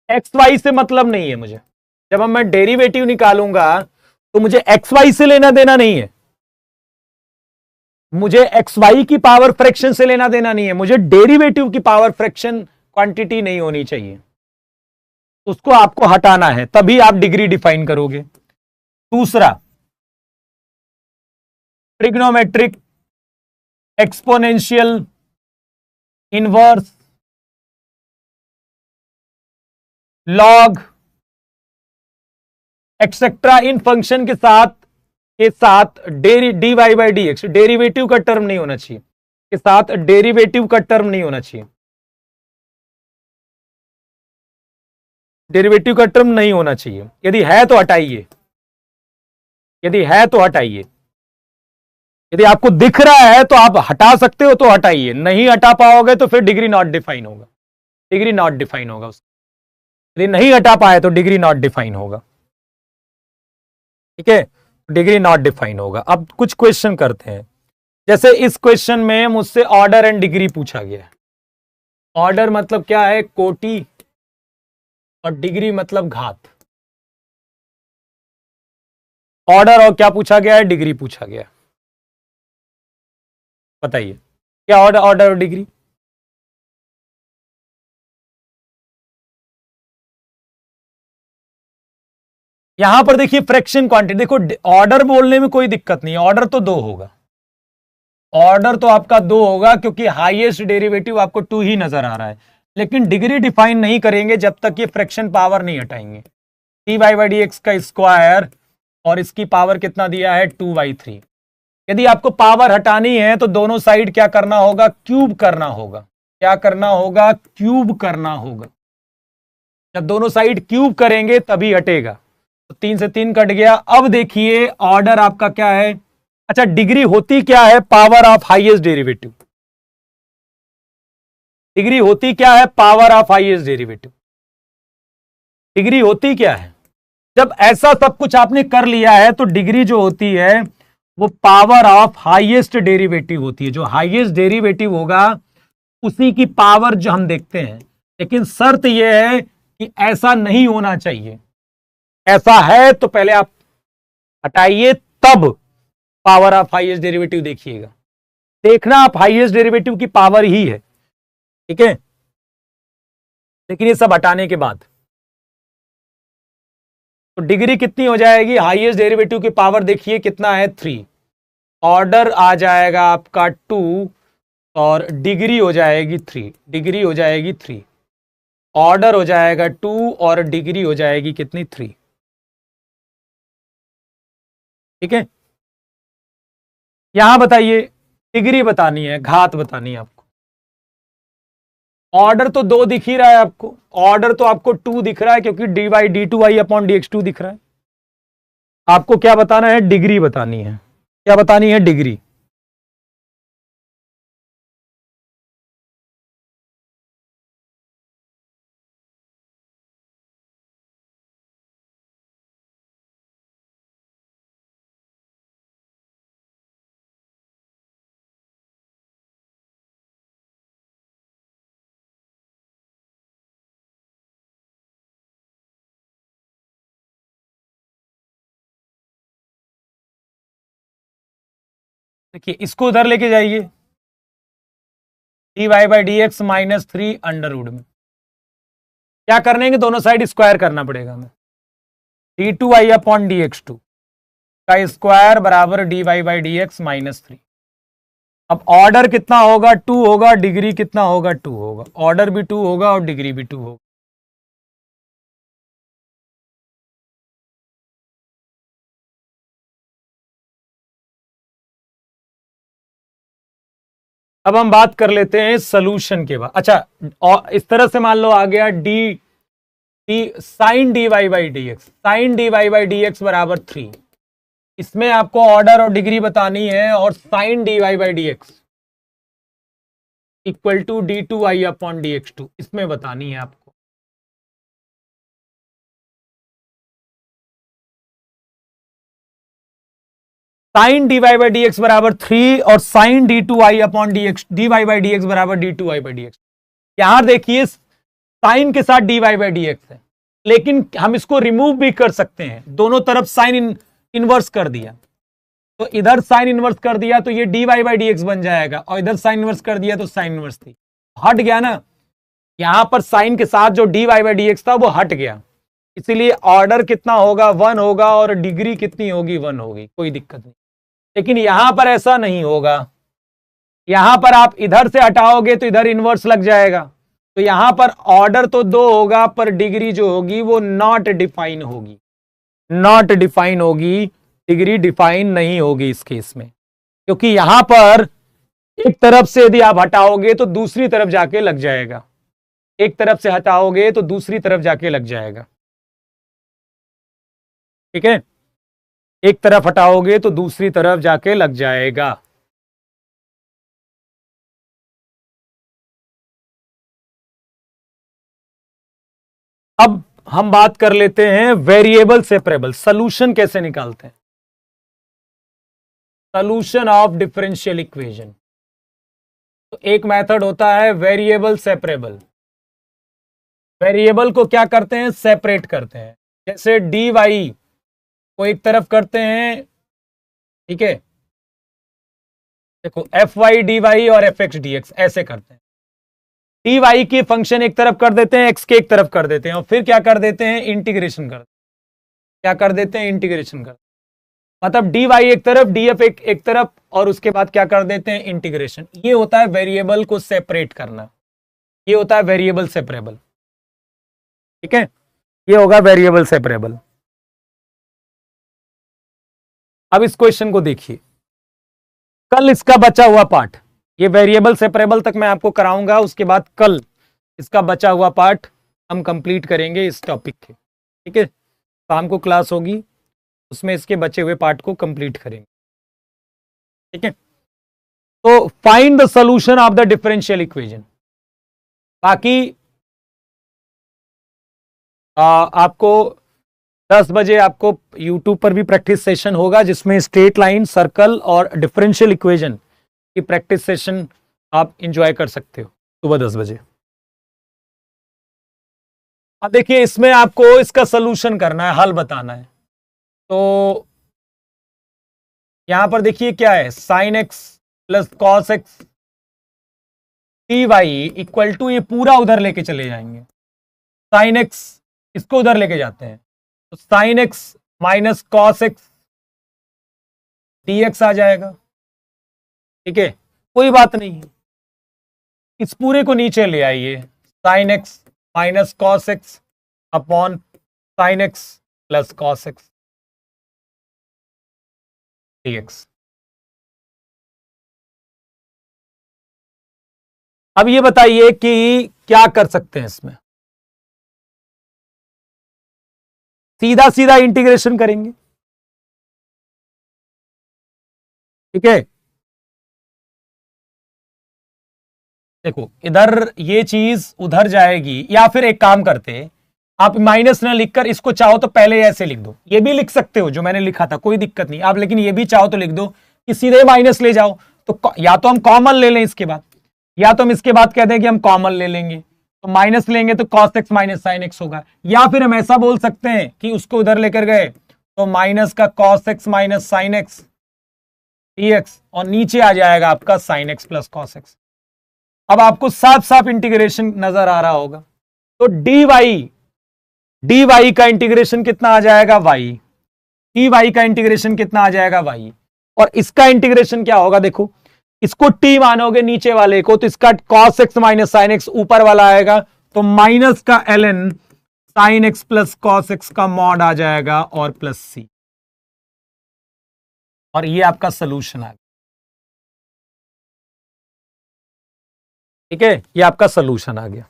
एक्स वाई से मतलब नहीं है मुझे। जब हम मैं डेरिवेटिव निकालूंगा तो मुझे एक्स वाई से लेना देना नहीं है, मुझे एक्स वाई की पावर फ्रैक्शन से लेना देना नहीं है, मुझे डेरिवेटिव की पावर फ्रैक्शन क्वांटिटी नहीं होनी चाहिए, उसको आपको हटाना है, तभी आप डिग्री डिफाइन करोगे। दूसरा, trigonometric, exponential, inverse, log etcetera, इन फंक्शन के साथ d y by d x, derivative का टर्म नहीं होना चाहिए, के साथ डेरिवेटिव का टर्म नहीं होना चाहिए, डेरिवेटिव का टर्म नहीं होना चाहिए। यदि है तो हटाइए, यदि है तो हटाइए, यदि आपको दिख रहा है तो आप हटा सकते हो तो हटाइए, नहीं हटा पाओगे तो फिर डिग्री नॉट डिफाइन होगा, डिग्री नॉट डिफाइन होगा उसका। यदि नहीं हटा पाए तो डिग्री नॉट डिफाइन होगा, ठीक है, डिग्री नॉट डिफाइन होगा। अब कुछ क्वेश्चन करते हैं, जैसे इस क्वेश्चन में मुझसे ऑर्डर एंड डिग्री पूछा गया है। ऑर्डर मतलब क्या है, कोटि, और डिग्री मतलब घात। ऑर्डर और क्या पूछा गया है, डिग्री पूछा गया, बताइए क्या ऑर्डर, ऑर्डर और डिग्री। यहां पर देखिए फ्रैक्शन क्वांटिटी, देखो ऑर्डर बोलने में कोई दिक्कत नहीं है, ऑर्डर तो 2 होगा, ऑर्डर तो आपका 2 होगा क्योंकि हाईएस्ट डेरिवेटिव आपको 2 ही नजर आ रहा है, लेकिन डिग्री डिफाइन नहीं करेंगे जब तक ये फ्रैक्शन पावर नहीं हटाएंगे। dy/dx का स्क्वायर और इसकी पावर कितना दिया है 2/3। यदि आपको पावर हटानी है तो दोनों साइड क्या करना होगा, क्यूब करना होगा। क्या करना होगा, क्यूब करना होगा। जब दोनों साइड क्यूब करेंगे तभी हटेगा। तो 3 से 3 कट गया। अब देखिए ऑर्डर आपका क्या है, अच्छा डिग्री होती क्या है, power of highest derivative. Degree होती क्या है, power of highest derivative. Degree होती क्या है, जब ऐसा सब कुछ आपने कर लिया है तो डिग्री जो होती है वो पावर ऑफ हाईएस्ट डेरिवेटिव होती है। जो हाईएस्ट डेरिवेटिव होगा उसी की पावर जो हम देखते हैं, लेकिन शर्त यह है कि ऐसा नहीं होना चाहिए। ऐसा है तो पहले आप हटाइए तब पावर ऑफ हाईएस्ट डेरिवेटिव देखिएगा। देखना आप हाईएस्ट डेरिवेटिव की पावर ही है, ठीक है, लेकिन ये सब हटाने के बाद तो डिग्री कितनी हो जाएगी, हाईएस्ट डेरिवेटिव की पावर देखिए कितना है 3। ऑर्डर आ जाएगा आपका 2 और डिग्री हो जाएगी 3। डिग्री हो जाएगी 3, ऑर्डर हो जाएगा 2 और डिग्री हो जाएगी कितनी 3। ठीक है, यहां बताइए डिग्री बतानी है, घात बतानी है आपको। ऑर्डर तो 2 दिख ही रहा है आपको, ऑर्डर तो आपको 2 दिख रहा है क्योंकि dy/d2i/dx2 दिख रहा है। आपको क्या बताना है, डिग्री बतानी है। क्या बतानी है, डिग्री। देखिए इसको उधर लेके जाइए, dy/dx -3 अंडर रूट में क्या करने के, दोनों साइड स्क्वायर करना पड़ेगा हमें। d2i/dx2 का स्क्वायर बराबर dy/dx -3। अब ऑर्डर कितना होगा, 2 होगा, डिग्री कितना होगा, 2 होगा। ऑर्डर भी 2 होगा और डिग्री भी 2 होगा। अब हम बात कर लेते हैं सोल्यूशन के बाद। अच्छा, और इस तरह से मान लो आ गया D sign dy/dx, sign dy/dx बराबर 3। इसमें आपको ऑर्डर और डिग्री बतानी है, और sign dy/dx equal to d2i/dx2 इसमें बतानी है आपको। साइन dy/dx बराबर 3 और साइन dy/dx बराबर d2i/dx। यहां देखिए साइन के साथ dy/dx है, लेकिन हम इसको रिमूव भी कर सकते हैं। दोनों तरफ साइन इनवर्स कर दिया, तो इधर साइन इनवर्स कर दिया तो ये dy/dx बन जाएगा, और इधर साइन इनवर्स कर दिया तो साइन इनवर्स थी, हट गया ना। यहां पर साइन के साथ जो dy/dx था वो हट गया, इसीलिए ऑर्डर कितना होगा, 1 होगा, और डिग्री कितनी होगी, 1 होगी। कोई दिक्कत नहीं। लेकिन यहां पर ऐसा नहीं होगा, यहां पर आप इधर से हटाओगे तो इधर इनवर्स लग जाएगा। तो यहां पर ऑर्डर तो 2 होगा, पर डिग्री जो होगी वो नॉट डिफाइन होगी, नॉट डिफाइन होगी, डिग्री डिफाइन नहीं होगी इस केस में, क्योंकि यहां पर एक तरफ से यदि आप हटाओगे तो दूसरी तरफ जाके लग जाएगा। एक तरफ से हटाओगे तो दूसरी तरफ जाके लग जाएगा। ठीक है, एक तरफ हटाओगे तो दूसरी तरफ जाके लग जाएगा। अब हम बात कर लेते हैं वेरिएबल सेपरेबल सॉल्यूशन कैसे निकालते हैं। सॉल्यूशन ऑफ डिफरेंशियल इक्वेशन, तो एक मेथड होता है वेरिएबल सेपरेबल। वेरिएबल को क्या करते हैं, सेपरेट करते हैं। जैसे dy को एक तरफ करते हैं, ठीक है, देखो fy dy और fx dx ऐसे करते हैं। dy की फंक्शन एक तरफ कर देते हैं, x के एक तरफ कर देते हैं, और फिर क्या कर देते हैं, इंटीग्रेशन कर, क्या कर देते हैं, इंटीग्रेशन कर। मतलब डी वाई एक तरफ, डी एफ एक तरफ, और उसके बाद क्या कर देते हैं, इंटीग्रेशन। ये होता है वेरिएबल को सेपरेट करना, ये होता है वेरिएबल सेपरेबल। ठीक है, ये होगा वेरिएबल सेपरेबल। अब इस क्वेश्चन को देखिए, कल इसका बचा हुआ पार्ट, ये वेरिएबल सेपरेबल तक मैं आपको कराऊंगा, उसके बाद कल इसका बचा हुआ पार्ट हम कंप्लीट करेंगे इस टॉपिक के। ठीक है, शाम को क्लास होगी, उसमें इसके बचे हुए पार्ट को कंप्लीट करेंगे। ठीक है, तो find the solution of the differential equation. बाकी आपको 10 बजे आपको YouTube पर भी प्रैक्टिस सेशन होगा, जिसमें स्ट्रेट लाइन, सर्कल और डिफरेंशियल इक्वेशन की प्रैक्टिस सेशन आप इंजॉय कर सकते हो सुबह 10 बजे। अब देखिए, इसमें आपको इसका सोल्यूशन करना है, हल बताना है। तो यहां पर देखिए क्या है, sine x plus cos x t y equal to, ये पूरा उधर लेके चले जाएंगे, साइन एक्स इसको उधर लेके जाते हैं, तो sine x minus cos x d x आ जाएगा। ठीक है, कोई बात नहीं है, इस पूरे को नीचे ले आइए, sine x minus cos x upon sine x plus cos x dx. अब ये बताइए कि क्या कर सकते हैं इसमें, सीधा सीधा इंटीग्रेशन करेंगे। ठीक है, देखो इधर ये चीज उधर जाएगी, या फिर एक काम करते, आप माइनस ना लिखकर इसको चाहो तो पहले ऐसे लिख दो, ये भी लिख सकते हो जो मैंने लिखा था, कोई दिक्कत नहीं आप, लेकिन ये भी चाहो तो लिख दो कि सीधे माइनस ले जाओ, तो या तो हम कॉमन ले लें इसके बाद, या तो हम इसके बाद कह दें कि हम कॉमन ले लेंगे, तो माइनस लेंगे तो cos x minus sine x होगा, या फिर हम ऐसा बोल सकते हैं कि उसको उधर लेकर गए तो माइनस का cos x minus sine x dx, और नीचे आ जाएगा आपका sine x plus cos x. अब आपको साफ साफ इंटीग्रेशन नजर आ रहा होगा, तो डी वाई का इंटीग्रेशन कितना आ जाएगा, वाई, डी वाई का इंटीग्रेशन कितना आ जाएगा, वाई, और इसका इंटीग्रेशन क्या होगा, देखो इसको टी मानोगे नीचे वाले को, तो इसका cos x minus sine x ऊपर वाला आएगा, तो माइनस का ln sign x plus cos x का मॉड आ जाएगा, और प्लस सी, और ये आपका सोल्यूशन आ गया। ठीक है, ये आपका सोल्यूशन आ गया।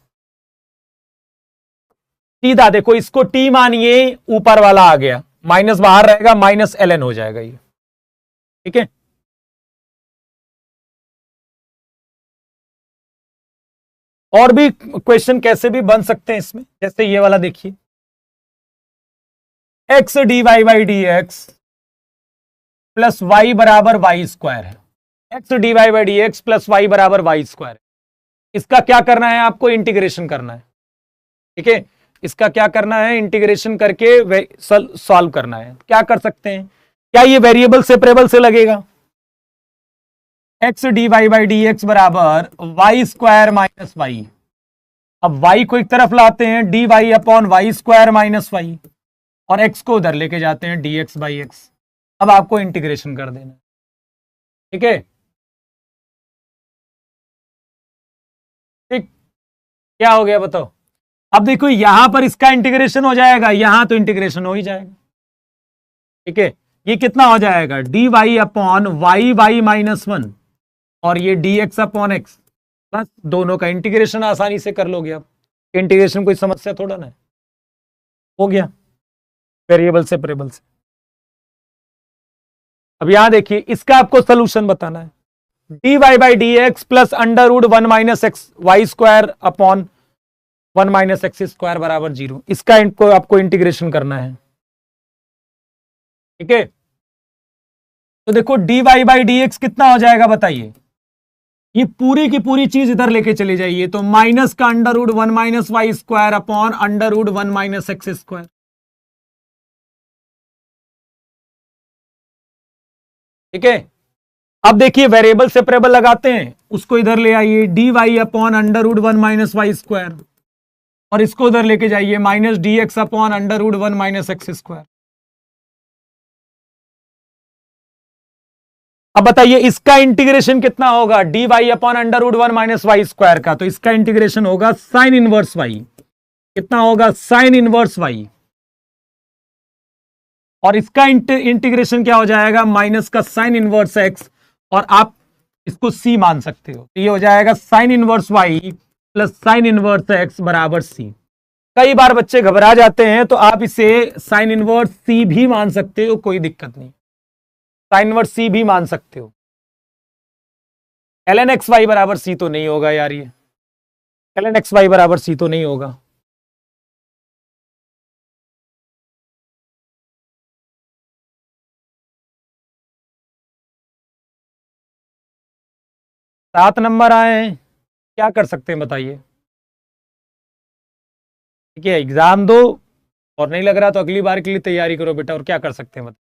सीधा देखो, इसको टी मानिए, ऊपर वाला आ गया, माइनस बाहर रहेगा, माइनस ln हो जाएगा ये। ठीक है, और भी क्वेश्चन कैसे भी बन सकते हैं इसमें, जैसे ये वाला देखिए, x d y by d x plus y बराबर वाई स्क्वायर है, x d y by d x plus y बराबर वाई स्क्वायर है। इसका क्या करना है, आपको इंटीग्रेशन करना है। ठीक है, इसका क्या करना है, इंटीग्रेशन करके सॉल्व करना है। क्या कर सकते हैं, क्या ये वेरिएबल सेपरेबल से लगेगा, x d y by d x बराबर वाई स्क्वायर माइनस वाई, अब वाई को एक तरफ लाते हैं, d y upon y square minus y, और एक्स को उधर लेके जाते हैं, डी एक्स बाई एक्स। अब आपको इंटीग्रेशन कर देना। ठीक है, ठीक, क्या हो गया बताओ। अब देखो यहां पर इसका इंटीग्रेशन हो जाएगा, यहां तो इंटीग्रेशन हो ही जाएगा। ठीक है, ये कितना हो जाएगा, d y upon y y minus one, और ये डी एक्स अपॉन एक्स, बस दोनों का इंटीग्रेशन आसानी से कर लोगे आप। इंटीग्रेशन कोई समस्या थोड़ा ना है, हो गया वेरिएबल सेपरेबल से। अब यहां देखिए, इसका आपको सोल्यूशन बताना है, d y by d x plus under root one minus x y square upon one minus x square बराबर 0, इसका इनको आपको इंटीग्रेशन करना है। ठीक है, तो देखो d y by d x कितना हो जाएगा बताइए, ये पूरी की पूरी चीज इधर लेके चली जाइए, तो माइनस का under root one minus y square upon under root one minus x square. ठीक है, अब देखिए वेरिएबल सेपरेबल लगाते हैं, उसको इधर ले आइए, d y upon under root one minus y square, और इसको उधर लेके जाइए, minus d x upon under root one minus x square. अब बताइए इसका इंटीग्रेशन कितना होगा, dy upon under root 1 minus y square का, तो इसका इंटीग्रेशन होगा साइन इनवर्स वाई, कितना होगा साइन इनवर्स वाई, और इसका इंटीग्रेशन क्या हो जाएगा माइनस का साइन इनवर्स एक्स, और आप इसको सी मान सकते हो, तो ये हो जाएगा sine inverse Y plus sine inverse x बराबर सी। कई बार बच्चे घबरा जाते हैं, तो आप इसे साइन इनवर्स सी भी मान सकते हो, कोई दिक्कत नहीं, साइन इनवर्स सी भी मान सकते हो। ln एक्स वाई बराबर सी तो नहीं होगा यार, ये ln एक्स वाई बराबर सी तो नहीं होगा। सात नंबर आए हैं, क्या कर सकते हैं बताइए। ठीक है, एग्जाम दो और नहीं लग रहा तो अगली बार के लिए तैयारी करो बेटा, और क्या कर सकते हैं बताइए।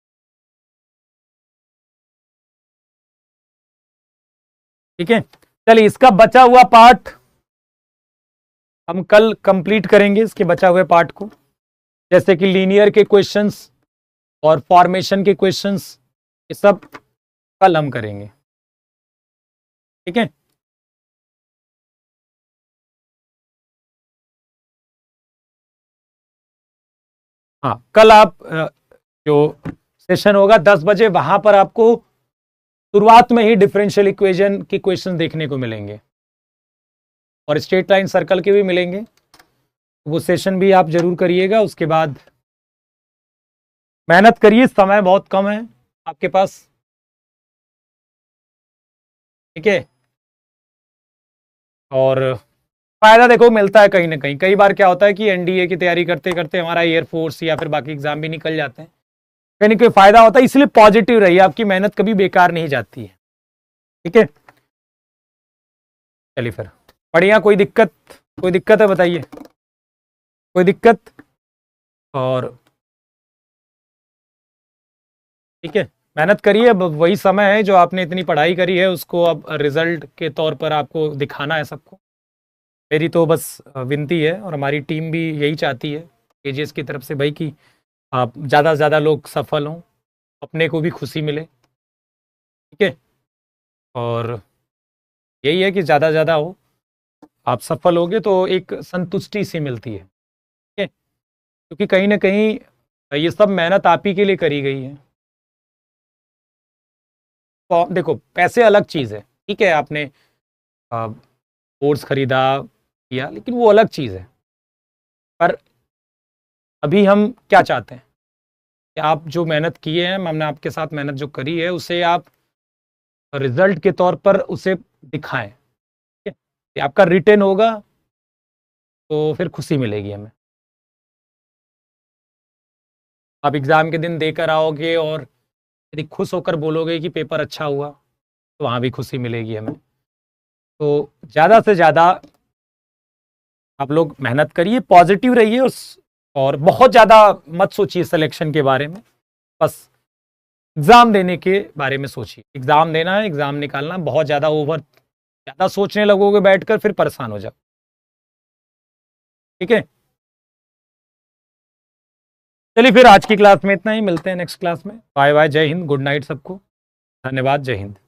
ठीक है, चलिए इसका बचा हुआ पार्ट हम कल कंप्लीट करेंगे, इसके बचा हुए पार्ट को, जैसे कि लीनियर के क्वेश्चंस और फॉर्मेशन के क्वेश्चंस, ये सब कल हम करेंगे। ठीक है, हाँ कल आप जो सेशन होगा 10 बजे, वहां पर आपको शुरुआत में ही डिफरेंशियल इक्वेशन के क्वेश्चन देखने को मिलेंगे और स्ट्रेट लाइन सर्कल के भी मिलेंगे, वो सेशन भी आप जरूर करिएगा। उसके बाद मेहनत करिए, समय बहुत कम है आपके पास। ठीक है, और फायदा देखो मिलता है कहीं ना कहीं। कई बार क्या होता है कि एनडीए की तैयारी करते करते हमारा एयरफोर्स या फिर बाकी एग्जाम भी निकल जाते हैं, कहीं ना कहीं फायदा होता है, इसलिए पॉजिटिव रहिए, आपकी मेहनत कभी बेकार नहीं जाती है। ठीक है, चलिए फिर बढ़िया, कोई दिक्कत है बताइए, कोई दिक्कत। और ठीक है, मेहनत करिए, अब वही समय है जो आपने इतनी पढ़ाई करी है उसको अब रिजल्ट के तौर पर आपको दिखाना है सबको। मेरी तो बस विनती है, और हमारी टीम भी यही चाहती है केजीएस की तरफ से भाई कि आप ज़्यादा से ज़्यादा लोग सफल हों, अपने को भी खुशी मिले। ठीक है, और यही है कि ज़्यादा से ज़्यादा हो, आप सफल होगे तो एक संतुष्टि सी मिलती है। ठीक है, क्योंकि कहीं ना कहीं ये सब मेहनत आप ही के लिए करी गई है। तो देखो पैसे अलग चीज़ है, ठीक है, आपने कोर्स खरीदा किया, लेकिन वो अलग चीज़ है। पर अभी हम क्या चाहते हैं कि आप जो मेहनत किए हैं, हमने आपके साथ मेहनत जो करी है, उसे आप रिजल्ट के तौर पर उसे दिखाएं। ठीक है, ये आपका रिटेन होगा तो फिर खुशी मिलेगी हमें। आप एग्ज़ाम के दिन देकर आओगे और यदि खुश होकर बोलोगे कि पेपर अच्छा हुआ, तो वहाँ भी खुशी मिलेगी हमें। तो ज़्यादा से ज़्यादा आप लोग मेहनत करिए, पॉजिटिव रहिए, और बहुत ज़्यादा मत सोचिए सिलेक्शन के बारे में, बस एग्ज़ाम देने के बारे में सोचिए। एग्ज़ाम देना है, एग्ज़ाम निकालना, बहुत ज़्यादा सोचने लगोगे बैठकर फिर परेशान हो जाओ। ठीक है, चलिए फिर आज की क्लास में इतना ही, मिलते हैं नेक्स्ट क्लास में। बाय बाय, जय हिंद, गुड नाइट सबको, धन्यवाद, जय हिंद।